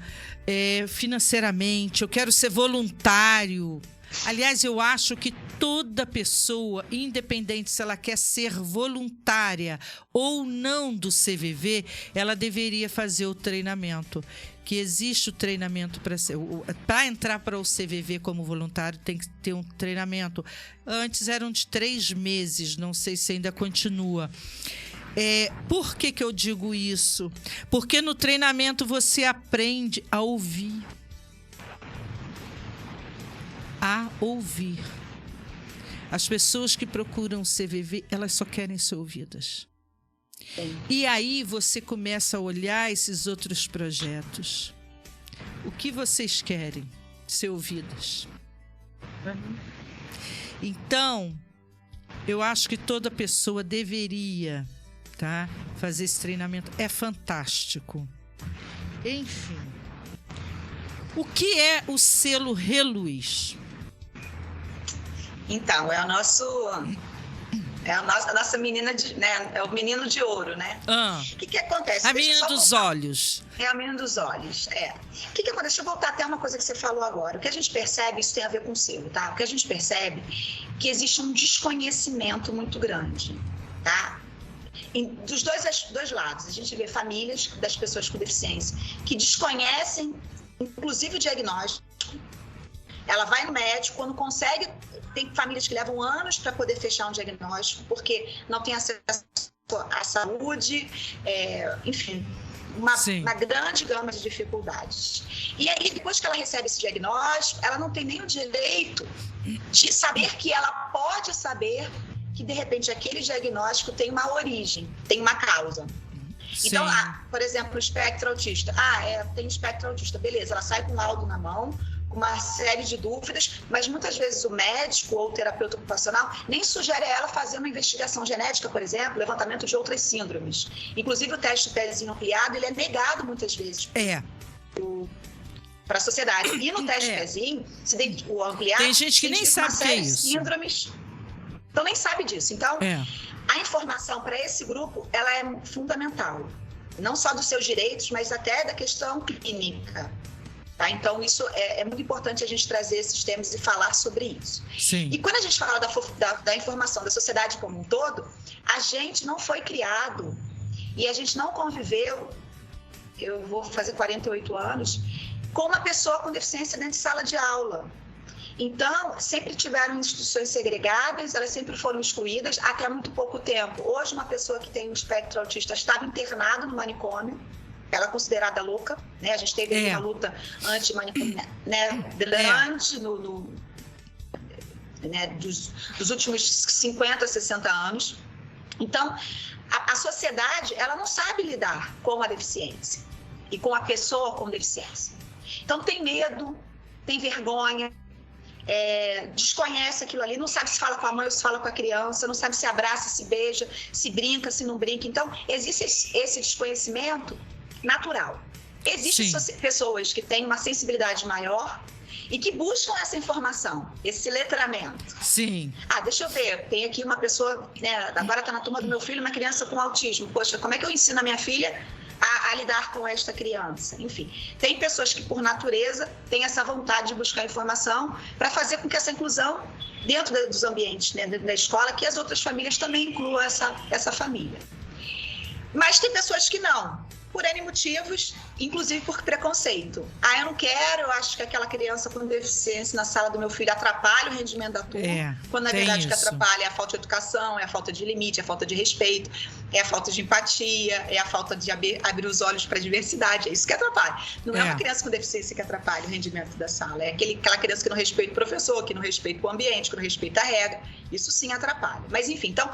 financeiramente, eu quero ser voluntário. Aliás, eu acho que toda pessoa, independente se ela quer ser voluntária ou não do CVV, ela deveria fazer o treinamento. Que existe o treinamento para entrar para o CVV como voluntário, tem que ter um treinamento. Antes eram de 3 meses, não sei se ainda continua. Por que eu digo isso? Porque no treinamento você aprende a ouvir. A ouvir. As pessoas que procuram o CVV, elas só querem ser ouvidas. Sim. E aí você começa a olhar esses outros projetos. O que vocês querem? Ser ouvidas. Então, eu acho que toda pessoa deveria, tá, fazer esse treinamento. É fantástico. Enfim. O que é o selo Reluz? Então, é a nossa menina, né? É o menino de ouro, né? O que acontece? A menina dos olhos. É a menina dos olhos, O que acontece? Deixa eu voltar até uma coisa que você falou agora. O que a gente percebe, isso tem a ver com o selo, tá? O que a gente percebe é que existe um desconhecimento muito grande, tá? Dos dois lados. A gente vê famílias das pessoas com deficiência que desconhecem, inclusive, o diagnóstico. Ela vai no médico, quando consegue... Tem famílias que levam anos para poder fechar um diagnóstico, porque não tem acesso à saúde, enfim, uma grande gama de dificuldades. E aí, depois que ela recebe esse diagnóstico, ela não tem nem o direito de saber que ela pode saber que, de repente, aquele diagnóstico tem uma origem, tem uma causa. Sim. Então, por exemplo, o espectro autista. Tem espectro autista, beleza, ela sai com o laudo na mão, uma série de dúvidas, mas muitas vezes o médico ou o terapeuta ocupacional nem sugere a ela fazer uma investigação genética, por exemplo, levantamento de outras síndromes. Inclusive o teste pezinho ampliado, ele é negado muitas vezes para a sociedade. E no teste pezinho, o ampliado... Tem gente que nem sabe o que é isso. Síndromes, então nem sabe disso. Então, a informação para esse grupo, ela é fundamental. Não só dos seus direitos, mas até da questão clínica. Tá? Então, isso é muito importante a gente trazer esses temas e falar sobre isso. Sim. E quando a gente fala da informação da sociedade como um todo, a gente não foi criado e a gente não conviveu, eu vou fazer 48 anos, com uma pessoa com deficiência dentro de sala de aula. Então, sempre tiveram instituições segregadas, elas sempre foram excluídas até há muito pouco tempo. Hoje, uma pessoa que tem um espectro autista estava internada no manicômio, ela é considerada louca, né? A gente teve uma luta anti-manicômio, né? Grande dos últimos 50, 60 anos. Então, a sociedade, ela não sabe lidar com a deficiência e com a pessoa com deficiência. Então, tem medo, tem vergonha, desconhece aquilo ali, não sabe se fala com a mãe ou se fala com a criança, não sabe se abraça, se beija, se brinca, se não brinca. Então, existe esse desconhecimento natural. Existem pessoas que têm uma sensibilidade maior e que buscam essa informação, esse letramento. Sim. Deixa eu ver, tem aqui uma pessoa, né, agora está na turma do meu filho, uma criança com autismo. Poxa, como é que eu ensino a minha filha a lidar com esta criança? Enfim, tem pessoas que, por natureza, têm essa vontade de buscar informação para fazer com que essa inclusão dentro dos ambientes, né, da escola, que as outras famílias também incluam essa família. Mas tem pessoas que não, por N motivos, inclusive por preconceito. Eu não quero, eu acho que aquela criança com deficiência na sala do meu filho atrapalha o rendimento da turma, quando na verdade o que atrapalha é a falta de educação, é a falta de limite, é a falta de respeito, é a falta de empatia, é a falta de abrir os olhos para a diversidade, é isso que atrapalha. Não é uma criança com deficiência que atrapalha o rendimento da sala, é aquela criança que não respeita o professor, que não respeita o ambiente, que não respeita a regra, isso sim atrapalha. Mas enfim, então,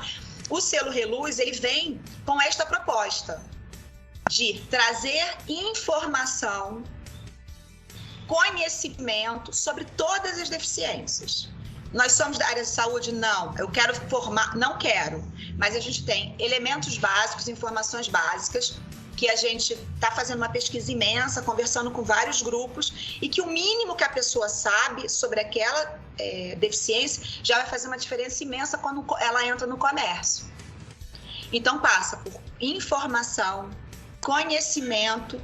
o selo Reluz, ele vem com esta proposta de trazer informação, conhecimento sobre todas as deficiências. Nós somos da área de saúde? Não. Eu quero formar? Não quero. Mas a gente tem elementos básicos, informações básicas, que a gente está fazendo uma pesquisa imensa, conversando com vários grupos, e que o mínimo que a pessoa sabe sobre aquela deficiência já vai fazer uma diferença imensa quando ela entra no comércio. Então, passa por informação, conhecimento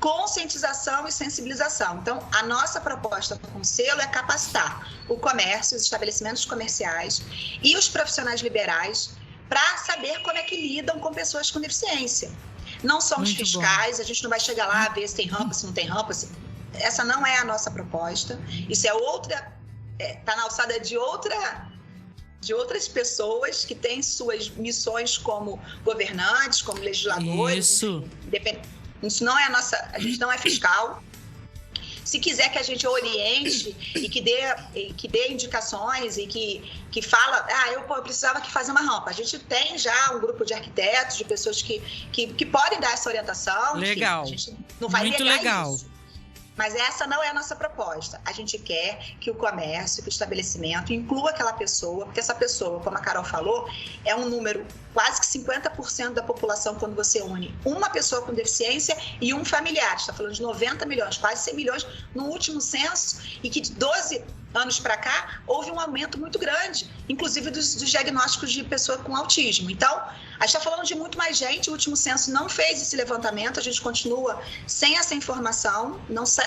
conscientização e sensibilização. Então, a nossa proposta com o selo é capacitar o comércio, os estabelecimentos comerciais e os profissionais liberais para saber como é que lidam com pessoas com deficiência. Não somos Muito fiscais, bom. A gente não vai chegar lá, ver se tem rampa, se não tem rampa. Essa não é a nossa proposta. Isso é outra, está na alçada de outras pessoas que têm suas missões como governantes, como legisladores. Isso. Isso não é a nossa, a gente não é fiscal. Se quiser que a gente oriente e que dê indicações e que fala, eu precisava que fazer uma rampa. A gente tem já um grupo de arquitetos, de pessoas que podem dar essa orientação. Legal. Enfim, a gente não vai Muito negar legal. isso. Mas essa não é a nossa proposta. A gente quer que o comércio, que o estabelecimento inclua aquela pessoa, porque essa pessoa, como a Carol falou, é um número quase que 50% da população quando você une uma pessoa com deficiência e um familiar. Está falando de 90 milhões, quase 100 milhões no último censo, e que de 12 anos para cá houve um aumento muito grande, inclusive dos diagnósticos de pessoa com autismo. Então, a gente está falando de muito mais gente. O último censo não fez esse levantamento, a gente continua sem essa informação,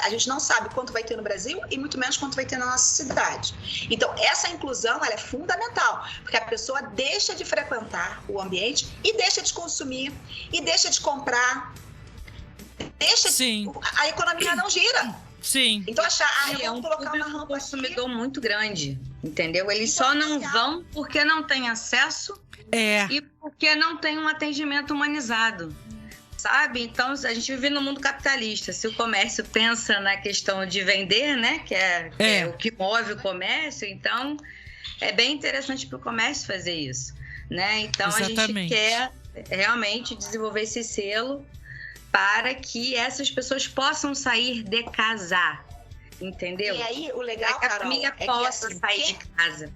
a gente não sabe quanto vai ter no Brasil e muito menos quanto vai ter na nossa cidade. Então, essa inclusão ela é fundamental, porque a pessoa deixa de frequentar o ambiente e deixa de consumir e deixa de comprar, a economia não gira. Sim. Então é um colocar uma rampa consumidor muito grande, entendeu? Eles só não vão porque não têm acesso e porque não tem um atendimento humanizado, sabe? Então, a gente vive no mundo capitalista. Se o comércio pensa na questão de vender, né, que é o que move o comércio, então é bem interessante para o comércio fazer isso, né? Então, Exatamente. A gente quer realmente desenvolver esse selo para que essas pessoas possam sair de casa, entendeu? E aí, o legal, que a Carol, família é possa que, sair de casa.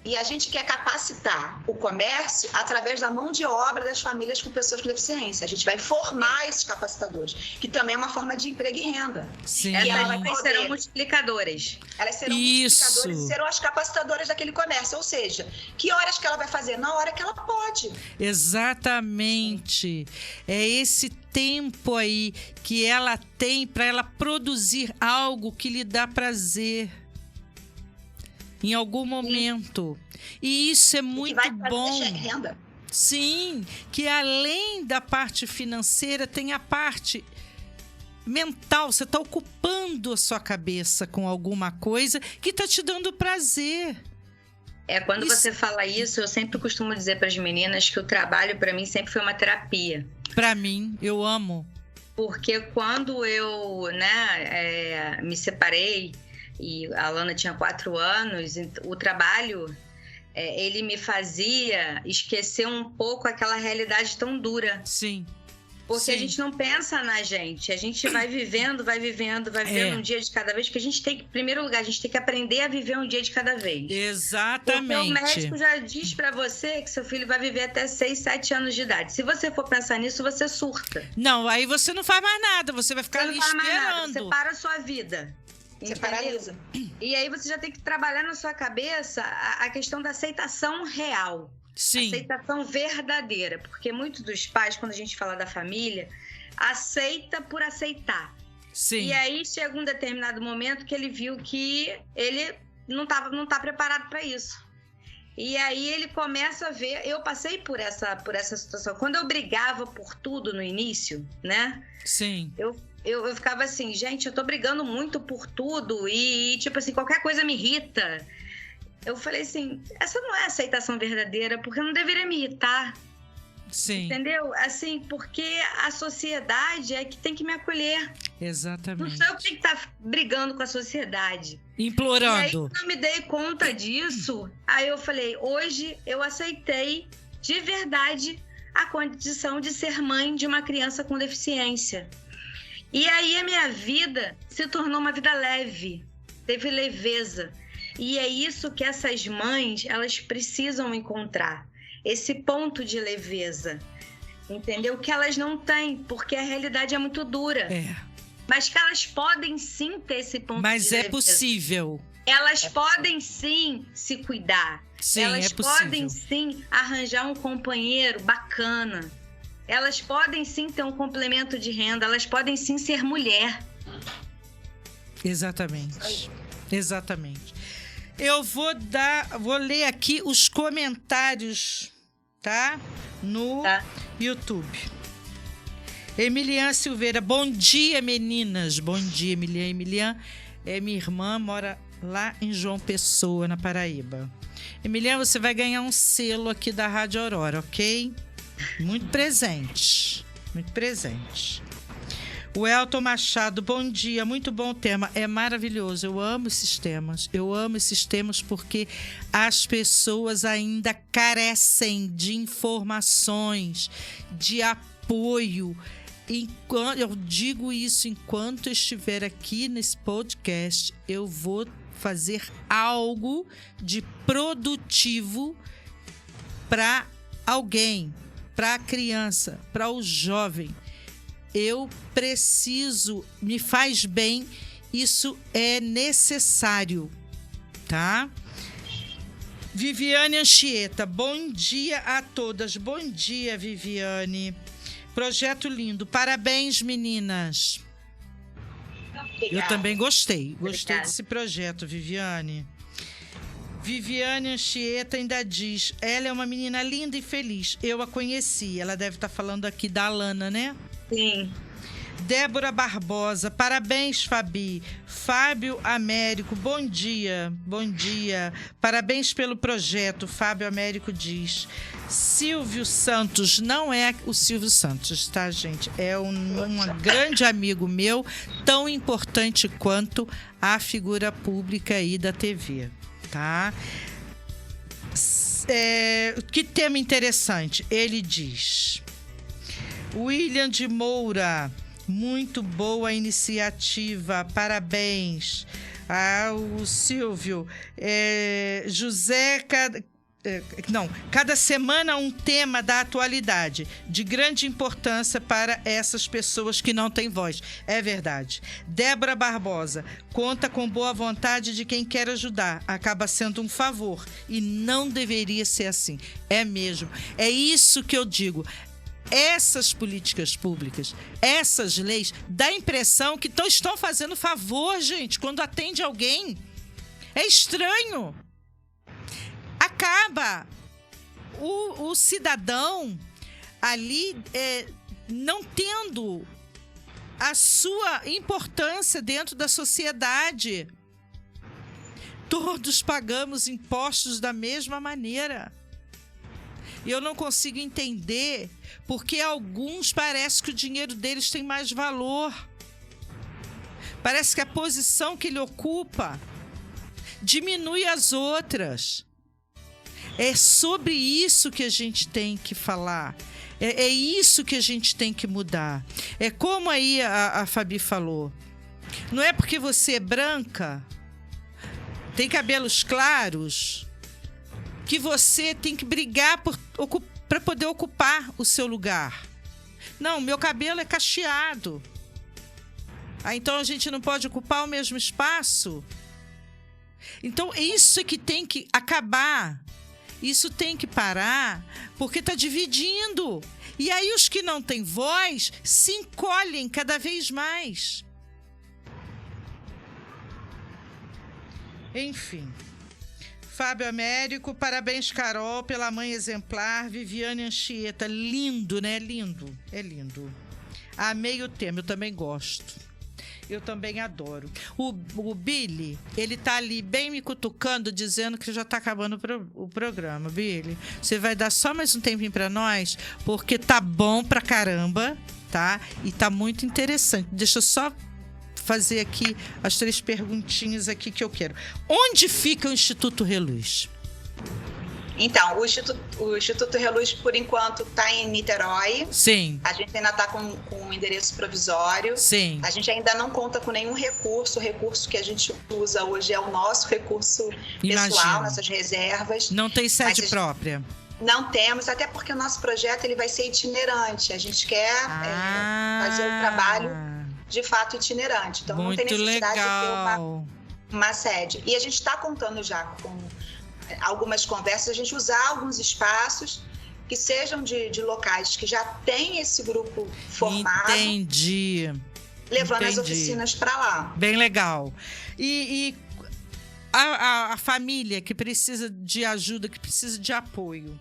E a gente quer capacitar o comércio através da mão de obra das famílias com pessoas com deficiência. A gente vai formar esses capacitadores, que também é uma forma de emprego e renda. Sim. Essas serão multiplicadoras. Elas serão multiplicadoras e serão as capacitadoras daquele comércio. Ou seja, que horas que ela vai fazer? Na hora que ela pode. Exatamente. É esse tempo aí que ela tem para ela produzir algo que lhe dá prazer em algum momento. E isso é muito bom. Renda. Sim, que além da parte financeira tem a parte mental. Você está ocupando a sua cabeça com alguma coisa que está te dando prazer. Quando você fala isso, eu sempre costumo dizer para as meninas que o trabalho para mim sempre foi uma terapia. Para mim, eu amo. Porque quando eu me separei e a Alana tinha 4 anos, o trabalho, ele me fazia esquecer um pouco aquela realidade tão dura. Sim. Porque a gente não pensa na gente, a gente vai vivendo um dia de cada vez, porque a gente tem que, em primeiro lugar, a gente tem que aprender a viver um dia de cada vez. Exatamente. Porque o médico já diz pra você que seu filho vai viver até 6, 7 anos de idade. Se você for pensar nisso, você surta. Não, aí você não faz mais nada, você vai ficar ali esperando. Você para a sua vida. Você paralisa. E aí você já tem que trabalhar na sua cabeça a questão da aceitação real. Sim. Aceitação verdadeira. Porque muitos dos pais, quando a gente fala da família, aceita por aceitar. Sim. E aí chega um determinado momento que ele viu que ele não tá preparado para isso. E aí ele começa a ver... Eu passei por essa situação. Quando eu brigava por tudo no início, né? Sim. Eu ficava assim, gente, eu tô brigando muito por tudo e, tipo assim, qualquer coisa me irrita. Eu falei assim, essa não é aceitação verdadeira, porque eu não deveria me irritar. Sim. Entendeu? Assim, porque a sociedade é que tem que me acolher. Exatamente. Não sou eu que tenho que estar brigando com a sociedade. Implorando. E aí, quando eu me dei conta disso, aí eu falei, hoje eu aceitei de verdade a condição de ser mãe de uma criança com deficiência. E aí a minha vida se tornou uma vida leve, teve leveza. E é isso que essas mães, elas precisam encontrar, esse ponto de leveza, entendeu? Que elas não têm, porque a realidade é muito dura. Mas que elas podem sim ter esse ponto de leveza. Mas é possível. Elas podem sim se cuidar. Sim, elas é possível. podem sim arranjar um companheiro bacana. elas podem sim ter um complemento de renda, elas podem sim ser mulher. Exatamente. Eu vou ler aqui os comentários, tá? No YouTube. Emilian Silveira, bom dia, meninas. Bom dia, Emilian. Emilian é minha irmã, mora lá em João Pessoa, na Paraíba. Emilian, você vai ganhar um selo aqui da Rádio Aurora, ok? Muito presente. O Elton Machado, bom dia, muito bom o tema, é maravilhoso, eu amo esses temas porque as pessoas ainda carecem de informações, de apoio. Eu digo isso, enquanto eu estiver aqui nesse podcast, eu vou fazer algo de produtivo para alguém, para a criança, para o jovem. Eu preciso, me faz bem, isso é necessário, tá? Viviane Anchieta, bom dia a todas. Bom dia, Viviane. Projeto lindo, parabéns, meninas. Obrigada. Eu também gostei desse projeto, Viviane. Viviane Anchieta ainda diz, ela é uma menina linda e feliz. Eu a conheci, ela deve estar falando aqui da Alana, né? Sim. Débora Barbosa, parabéns, Fabi. Fábio Américo, bom dia. Parabéns pelo projeto, Fábio Américo diz. Silvio Santos, não é o Silvio Santos, tá, gente? É um grande amigo meu, tão importante quanto a figura pública aí da TV, tá? Que tema interessante, ele diz. William de Moura, muito boa iniciativa, parabéns. O Silvio, cada semana um tema da atualidade, de grande importância para essas pessoas que não têm voz. É verdade. Débora Barbosa, conta com boa vontade de quem quer ajudar. Acaba sendo um favor e não deveria ser assim. É mesmo. É isso que eu digo. Essas políticas públicas, essas leis, dá a impressão que estão fazendo favor, gente, quando atende alguém. É estranho. Acaba o cidadão ali não tendo a sua importância dentro da sociedade. Todos pagamos impostos da mesma maneira. E eu não consigo entender porque alguns parece que o dinheiro deles tem mais valor. Parece que a posição que ele ocupa diminui as outras. É sobre isso que a gente tem que falar. É isso que a gente tem que mudar. É como aí a Fabi falou. Não é porque você é branca, tem cabelos claros, que você tem que brigar para poder ocupar o seu lugar. Não, meu cabelo é cacheado. Então a gente não pode ocupar o mesmo espaço? Então isso é que tem que acabar. Isso tem que parar, porque está dividindo. E aí os que não têm voz se encolhem cada vez mais. Enfim. Fábio Américo, parabéns, Carol, pela mãe exemplar. Viviane Anchieta, lindo, né? Lindo, é lindo. Amei o tema, eu também gosto. Eu também adoro. O Billy, ele tá ali bem me cutucando, dizendo que já tá acabando o programa. Billy, você vai dar só mais um tempinho pra nós? Porque tá bom pra caramba, tá? E tá muito interessante. Deixa eu só fazer aqui as 3 perguntinhas aqui que eu quero. Onde fica o Instituto Reluz? Então, o Instituto Reluz, por enquanto, está em Niterói. Sim. A gente ainda está com um endereço provisório. Sim. A gente ainda não conta com nenhum recurso. O recurso que a gente usa hoje é o nosso recurso pessoal, nossas reservas. Não tem sede própria? Não temos, até porque o nosso projeto ele vai ser itinerante. A gente quer fazer um trabalho de fato itinerante. Então, muito não tem necessidade legal. de ter uma sede. E a gente está contando já com algumas conversas, a gente usar alguns espaços que sejam de locais que já tem esse grupo formado. Entendi. Levando as oficinas para lá. Bem legal. E a família que precisa de ajuda, que precisa de apoio,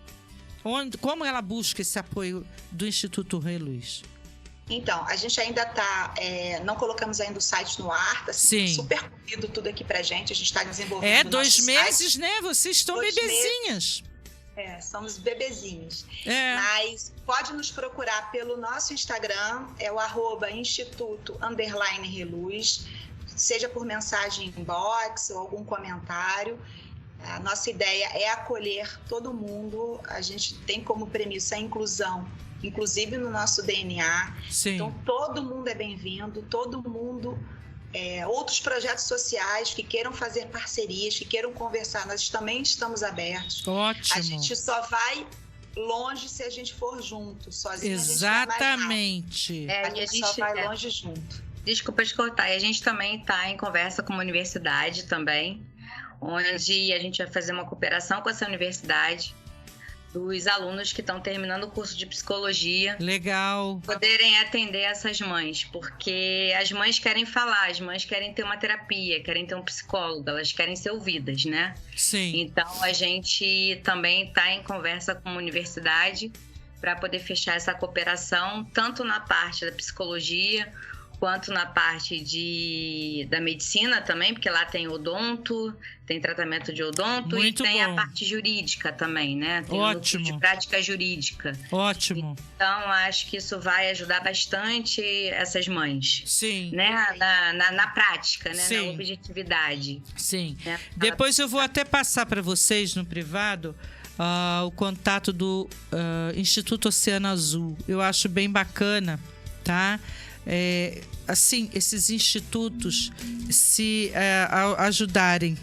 como ela busca esse apoio do Instituto Rei Luiz? Então, a gente ainda está... não colocamos ainda o site no ar, está super corrido tudo aqui pra gente. A gente está desenvolvendo 2 meses, site. Né? Vocês estão 2 bebezinhas. Somos bebezinhos. Mas pode nos procurar pelo nosso Instagram, é o @instituto_reluz, seja por mensagem inbox ou algum comentário. A nossa ideia é acolher todo mundo. A gente tem como premissa a inclusão, inclusive no nosso DNA. Sim. Então, todo mundo é bem-vindo, todo mundo... outros projetos sociais que queiram fazer parcerias, que queiram conversar, nós também estamos abertos. Ótimo. A gente só vai longe se a gente for junto, sozinho. Exatamente. A gente só vai longe junto. Desculpa te cortar. E a gente também está em conversa com uma universidade também, onde a gente vai fazer uma cooperação com essa universidade, dos alunos que estão terminando o curso de psicologia. Legal. Poderem atender essas mães, porque as mães querem falar, as mães querem ter uma terapia, querem ter um psicólogo, elas querem ser ouvidas, né? Sim. Então, a gente também está em conversa com a universidade para poder fechar essa cooperação, tanto na parte da psicologia, quanto na parte da medicina também, porque lá tem odonto, tem tratamento de odonto. Muito e tem bom. A parte jurídica também, né? Tem Ótimo. o núcleo de prática jurídica. Ótimo. Então, acho que isso vai ajudar bastante essas mães. Sim. Né? Na prática, né? Sim. Na objetividade. Sim. Né? Depois eu vou até passar para vocês no privado o contato do Instituto Oceano Azul. Eu acho bem bacana, tá? Assim, esses institutos se ajudarem,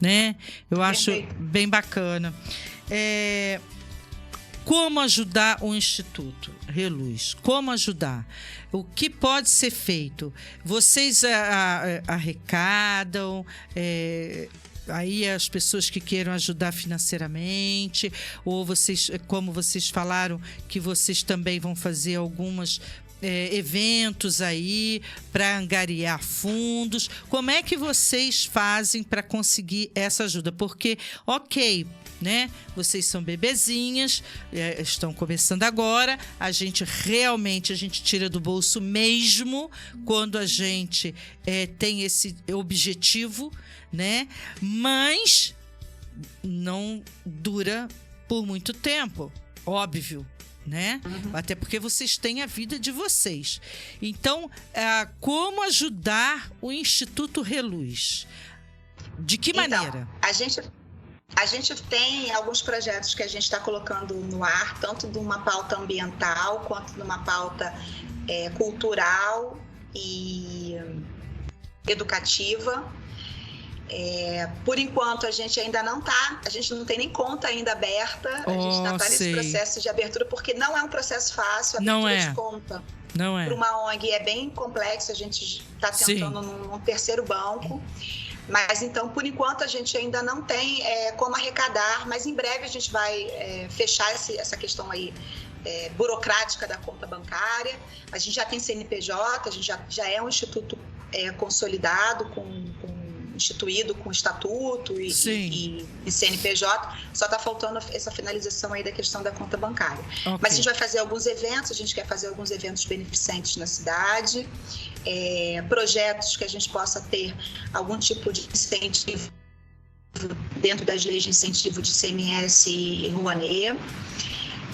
né? Eu acho bem bacana. Como ajudar o Instituto Rei Luiz? Como ajudar? O que pode ser feito? Vocês arrecadam... aí as pessoas que queiram ajudar financeiramente, ou vocês, como vocês falaram, que vocês também vão fazer algumas eventos aí para angariar fundos. Como é que vocês fazem para conseguir essa ajuda? Porque, ok, né? Vocês são bebezinhas, estão começando agora. A gente tira do bolso mesmo quando a gente tem esse objetivo, né? Mas não dura por muito tempo, óbvio, né? Até porque vocês têm a vida de vocês. Então, como ajudar o Instituto Rei Luiz? De que maneira? A gente tem alguns projetos que a gente está colocando no ar, tanto de uma pauta ambiental quanto de uma pauta cultural e educativa. Por enquanto a gente ainda não a gente não tem nem conta ainda aberta, a gente ainda está nesse processo de abertura, porque não é um processo fácil, a abertura de conta para uma ONG é bem complexo, a gente está tentando num terceiro banco, mas então por enquanto a gente ainda não tem como arrecadar, mas em breve a gente vai fechar essa questão aí burocrática da conta bancária. A gente já tem CNPJ, a gente já é um instituto consolidado, instituído com estatuto e CNPJ, só está faltando essa finalização aí da questão da conta bancária. Okay. Mas a gente vai fazer alguns eventos, a gente quer fazer alguns eventos beneficentes na cidade, projetos que a gente possa ter algum tipo de incentivo dentro das leis de incentivo de ICMS e Rouanet,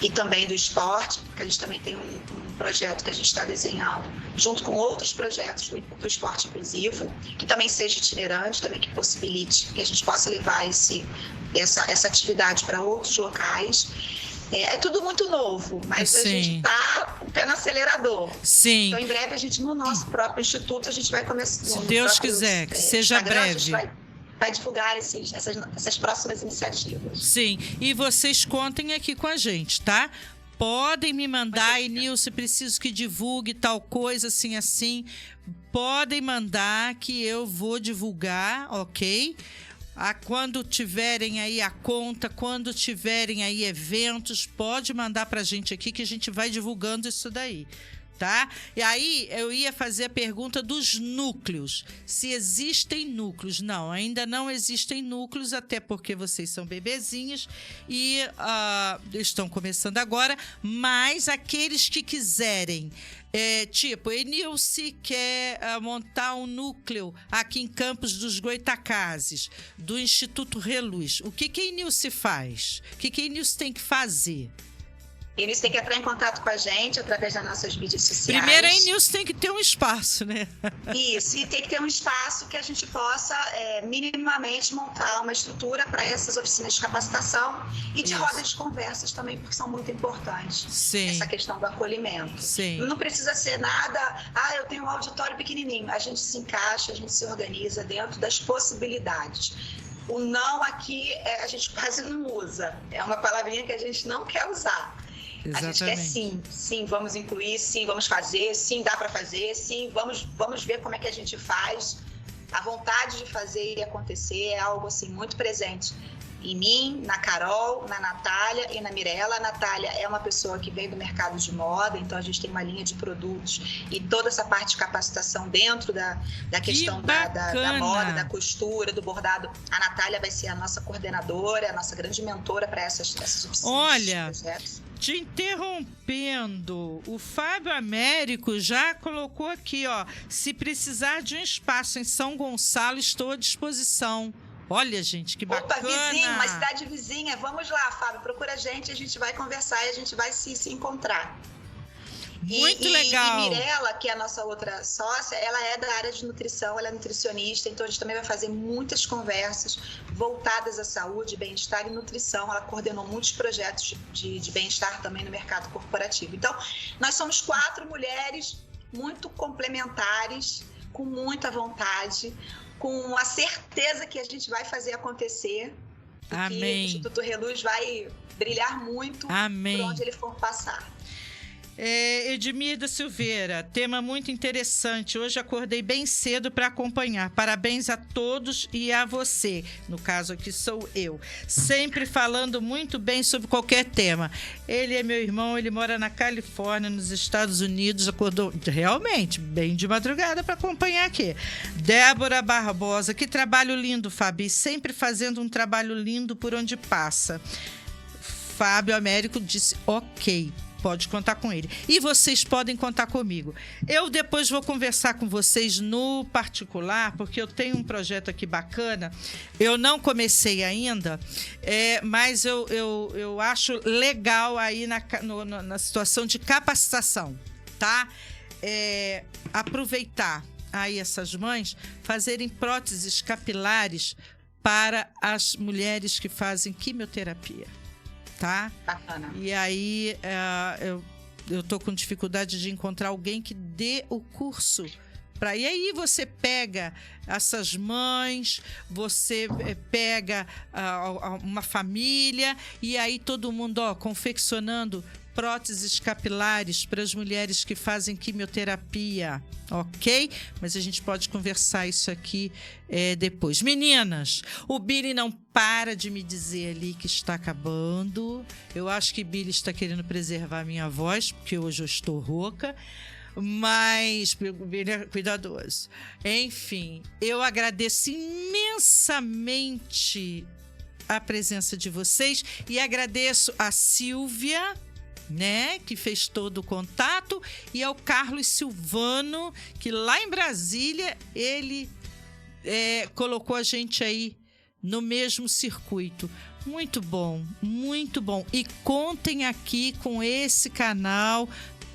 e também do esporte, porque a gente também tem um projeto que a gente está desenhando, junto com outros projetos do esporte inclusivo, que também seja itinerante, também que possibilite que a gente possa levar essa atividade para outros locais. É tudo muito novo, mas a gente está com o pé no acelerador. Sim. Então, em breve, no nosso próprio instituto, a gente vai começar... Se Deus quiser, que seja breve. Vai divulgar essas próximas iniciativas. Sim, e vocês contem aqui com a gente, tá? Podem me mandar, Nilce, preciso que divulgue tal coisa, assim. Podem mandar que eu vou divulgar, ok? Quando tiverem aí a conta, quando tiverem aí eventos, pode mandar pra gente aqui que a gente vai divulgando isso daí, tá? E aí eu ia fazer a pergunta dos núcleos. Se existem núcleos. Não, ainda não existem núcleos, até porque vocês são bebezinhos e estão começando agora, mas aqueles que quiserem, tipo, Enilce quer montar um núcleo aqui em Campos dos Goitacazes, do Instituto Reluz. O que a Enilce faz? O que a Enilce tem que fazer? Eles têm que entrar em contato com a gente através das nossas mídias sociais. Primeiro, a Enilce tem que ter um espaço, né? Isso, e tem que ter um espaço que a gente possa minimamente montar uma estrutura para essas oficinas de capacitação e de rodas de conversas também, porque são muito importantes. Sim. Essa questão do acolhimento. Sim. Não precisa ser nada, eu tenho um auditório pequenininho. A gente se encaixa, a gente se organiza dentro das possibilidades. O não aqui a gente quase não usa. É uma palavrinha que a gente não quer usar. Exatamente. A gente quer sim, vamos incluir, sim, vamos fazer, sim, dá para fazer, sim, vamos ver como é que a gente faz. A vontade de fazer e acontecer é algo assim muito presente em mim, na Carol, na Natália e na Mirella. A Natália é uma pessoa que vem do mercado de moda, então a gente tem uma linha de produtos e toda essa parte de capacitação dentro da questão da moda, da costura, do bordado. A Natália vai ser a nossa coordenadora, a nossa grande mentora para essas oficinas. Olha, projetos. Te interrompendo, o Fábio Américo já colocou aqui, se precisar de um espaço em São Gonçalo, estou à disposição. Olha, gente, que bacana. Opa, vizinho, uma cidade vizinha. Vamos lá, Fábio, procura a gente vai conversar e a gente vai se encontrar. Muito legal. E Mirella, que é a nossa outra sócia, ela é da área de nutrição, ela é nutricionista, então a gente também vai fazer muitas conversas voltadas à saúde, bem-estar e nutrição. Ela coordenou muitos projetos de bem-estar também no mercado corporativo. Então, nós somos 4 mulheres muito complementares, com muita vontade, com a certeza que a gente vai fazer acontecer. Amém. Que o Instituto Reluz vai brilhar muito. Amém. Por onde ele for passar. Edmilda Silveira, tema muito interessante. Hoje acordei bem cedo para acompanhar. Parabéns a todos e a você. No caso aqui sou eu. Sempre falando muito bem sobre qualquer tema. Ele é meu irmão, ele mora na Califórnia, nos Estados Unidos. Acordou realmente bem de madrugada para acompanhar aqui. Débora Barbosa, que trabalho lindo, Fabi. Sempre fazendo um trabalho lindo por onde passa. Fábio Américo disse ok. Pode contar com ele. E vocês podem contar comigo. Eu depois vou conversar com vocês no particular, porque eu tenho um projeto aqui bacana. Eu não comecei ainda, mas eu acho legal aí na situação de capacitação, tá? Aproveitar aí essas mães, fazerem próteses capilares para as mulheres que fazem quimioterapia. Tá? Bacana. E aí eu tô com dificuldade de encontrar alguém que dê o curso. E aí você pega essas mães, você pega uma família e aí todo mundo confeccionando próteses capilares para as mulheres que fazem quimioterapia, ok? Mas a gente pode conversar isso aqui depois. Meninas, o Billy não para de me dizer ali que está acabando. Eu acho que Billy está querendo preservar a minha voz, porque hoje eu estou rouca. Mas o Billy é cuidadoso. Enfim, eu agradeço imensamente a presença de vocês e agradeço a Silvia, né, que fez todo o contato, e ao Carlos Silvano, que lá em Brasília ele colocou a gente aí no mesmo circuito. Muito bom, muito bom. E contem aqui com esse canal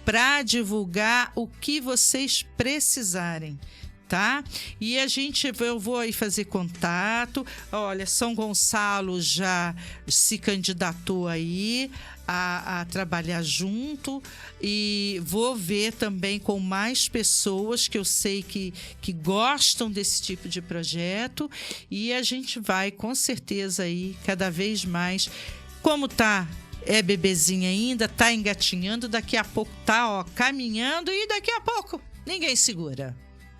para divulgar o que vocês precisarem, tá? E eu vou aí fazer contato. Olha, São Gonçalo já se candidatou aí a trabalhar junto e vou ver também com mais pessoas que eu sei que gostam desse tipo de projeto e a gente vai com certeza aí cada vez mais, como bebezinha ainda, tá engatinhando, daqui a pouco tá caminhando e daqui a pouco ninguém segura.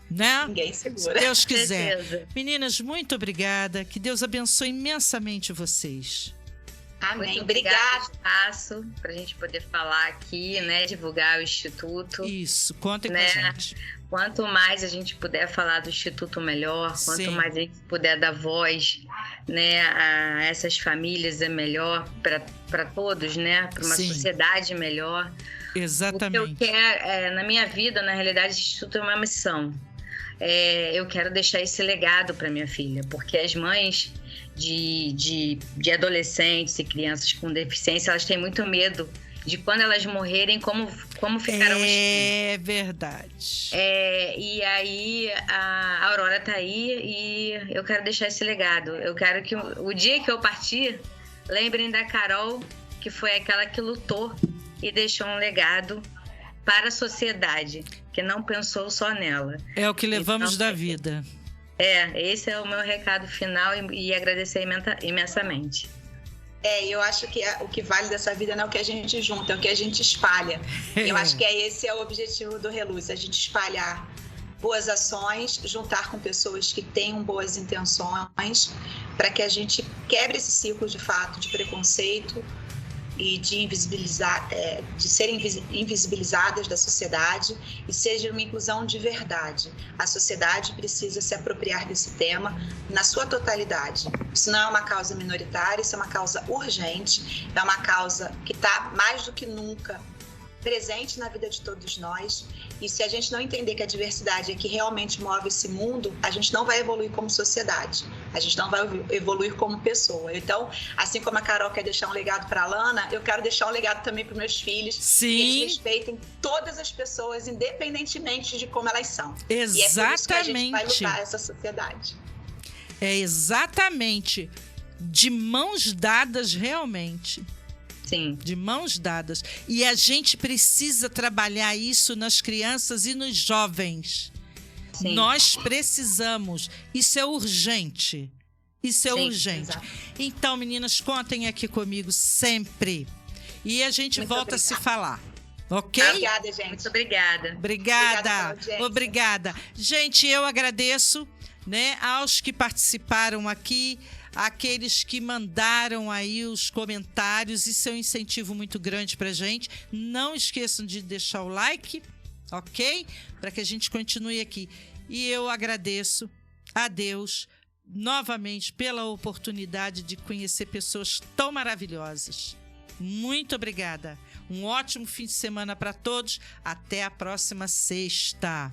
né? Ninguém segura. Se Deus quiser. Certeza. Meninas, muito obrigada. Que Deus abençoe imensamente vocês. Amém. Muito Obrigada. obrigada pelo espaço para a gente poder falar aqui, né? Divulgar o Instituto. Isso, contem Né? com a gente. Quanto mais a gente puder falar do Instituto, melhor. Quanto Sim. mais a gente puder dar voz, né, a essas famílias, é melhor para todos, né? Para uma Sim. sociedade melhor. O que eu Exatamente. quero, na minha vida, na realidade, o Instituto é uma missão. Eu quero deixar esse legado para minha filha, porque as mães de adolescentes e crianças com deficiência, elas têm muito medo de quando elas morrerem, como ficarão os filhos. É verdade. E aí a Aurora tá aí e eu quero deixar esse legado. Eu quero que o dia que eu partir, lembrem da Carol, que foi aquela que lutou e deixou um legado para a sociedade, que não pensou só nela. É o que levamos Então, da vida. Esse é o meu recado final e agradecer imensamente. Eu acho que o que vale dessa vida não é o que a gente junta, é o que a gente espalha. Eu acho que esse é o objetivo do Reluz, a gente espalhar boas ações, juntar com pessoas que tenham boas intenções, para que a gente quebre esse ciclo de fato de preconceito e de serem invisibilizadas da sociedade e seja uma inclusão de verdade. A sociedade precisa se apropriar desse tema na sua totalidade. Isso não é uma causa minoritária, isso é uma causa urgente, é uma causa que está mais do que nunca presente na vida de todos nós. E se a gente não entender que a diversidade é que realmente move esse mundo, a gente não vai evoluir como sociedade, a gente não vai evoluir como pessoa. Então, assim como a Carol quer deixar um legado para a Lana, eu quero deixar um legado também para os meus filhos. Sim. Que eles respeitem todas as pessoas, independentemente de como elas são. Exatamente. E é por isso que a gente vai lutar essa sociedade. É exatamente. De mãos dadas, realmente. Sim. De mãos dadas. E a gente precisa trabalhar isso nas crianças e nos jovens. Sim. Nós precisamos. Isso é urgente. Isso é Sim, urgente. exato. Então, meninas, contem aqui comigo sempre. E a gente Muito volta a se falar. Ok? Obrigada, gente. Muito obrigada. Obrigada. Obrigada pela audiência. Obrigada. Gente, eu agradeço, né, aos que participaram aqui, aqueles que mandaram aí os comentários. Isso é um incentivo muito grande pra gente. Não esqueçam de deixar o like, ok? Para que a gente continue aqui. E eu agradeço a Deus novamente pela oportunidade de conhecer pessoas tão maravilhosas. Muito obrigada. Um ótimo fim de semana para todos. Até a próxima sexta.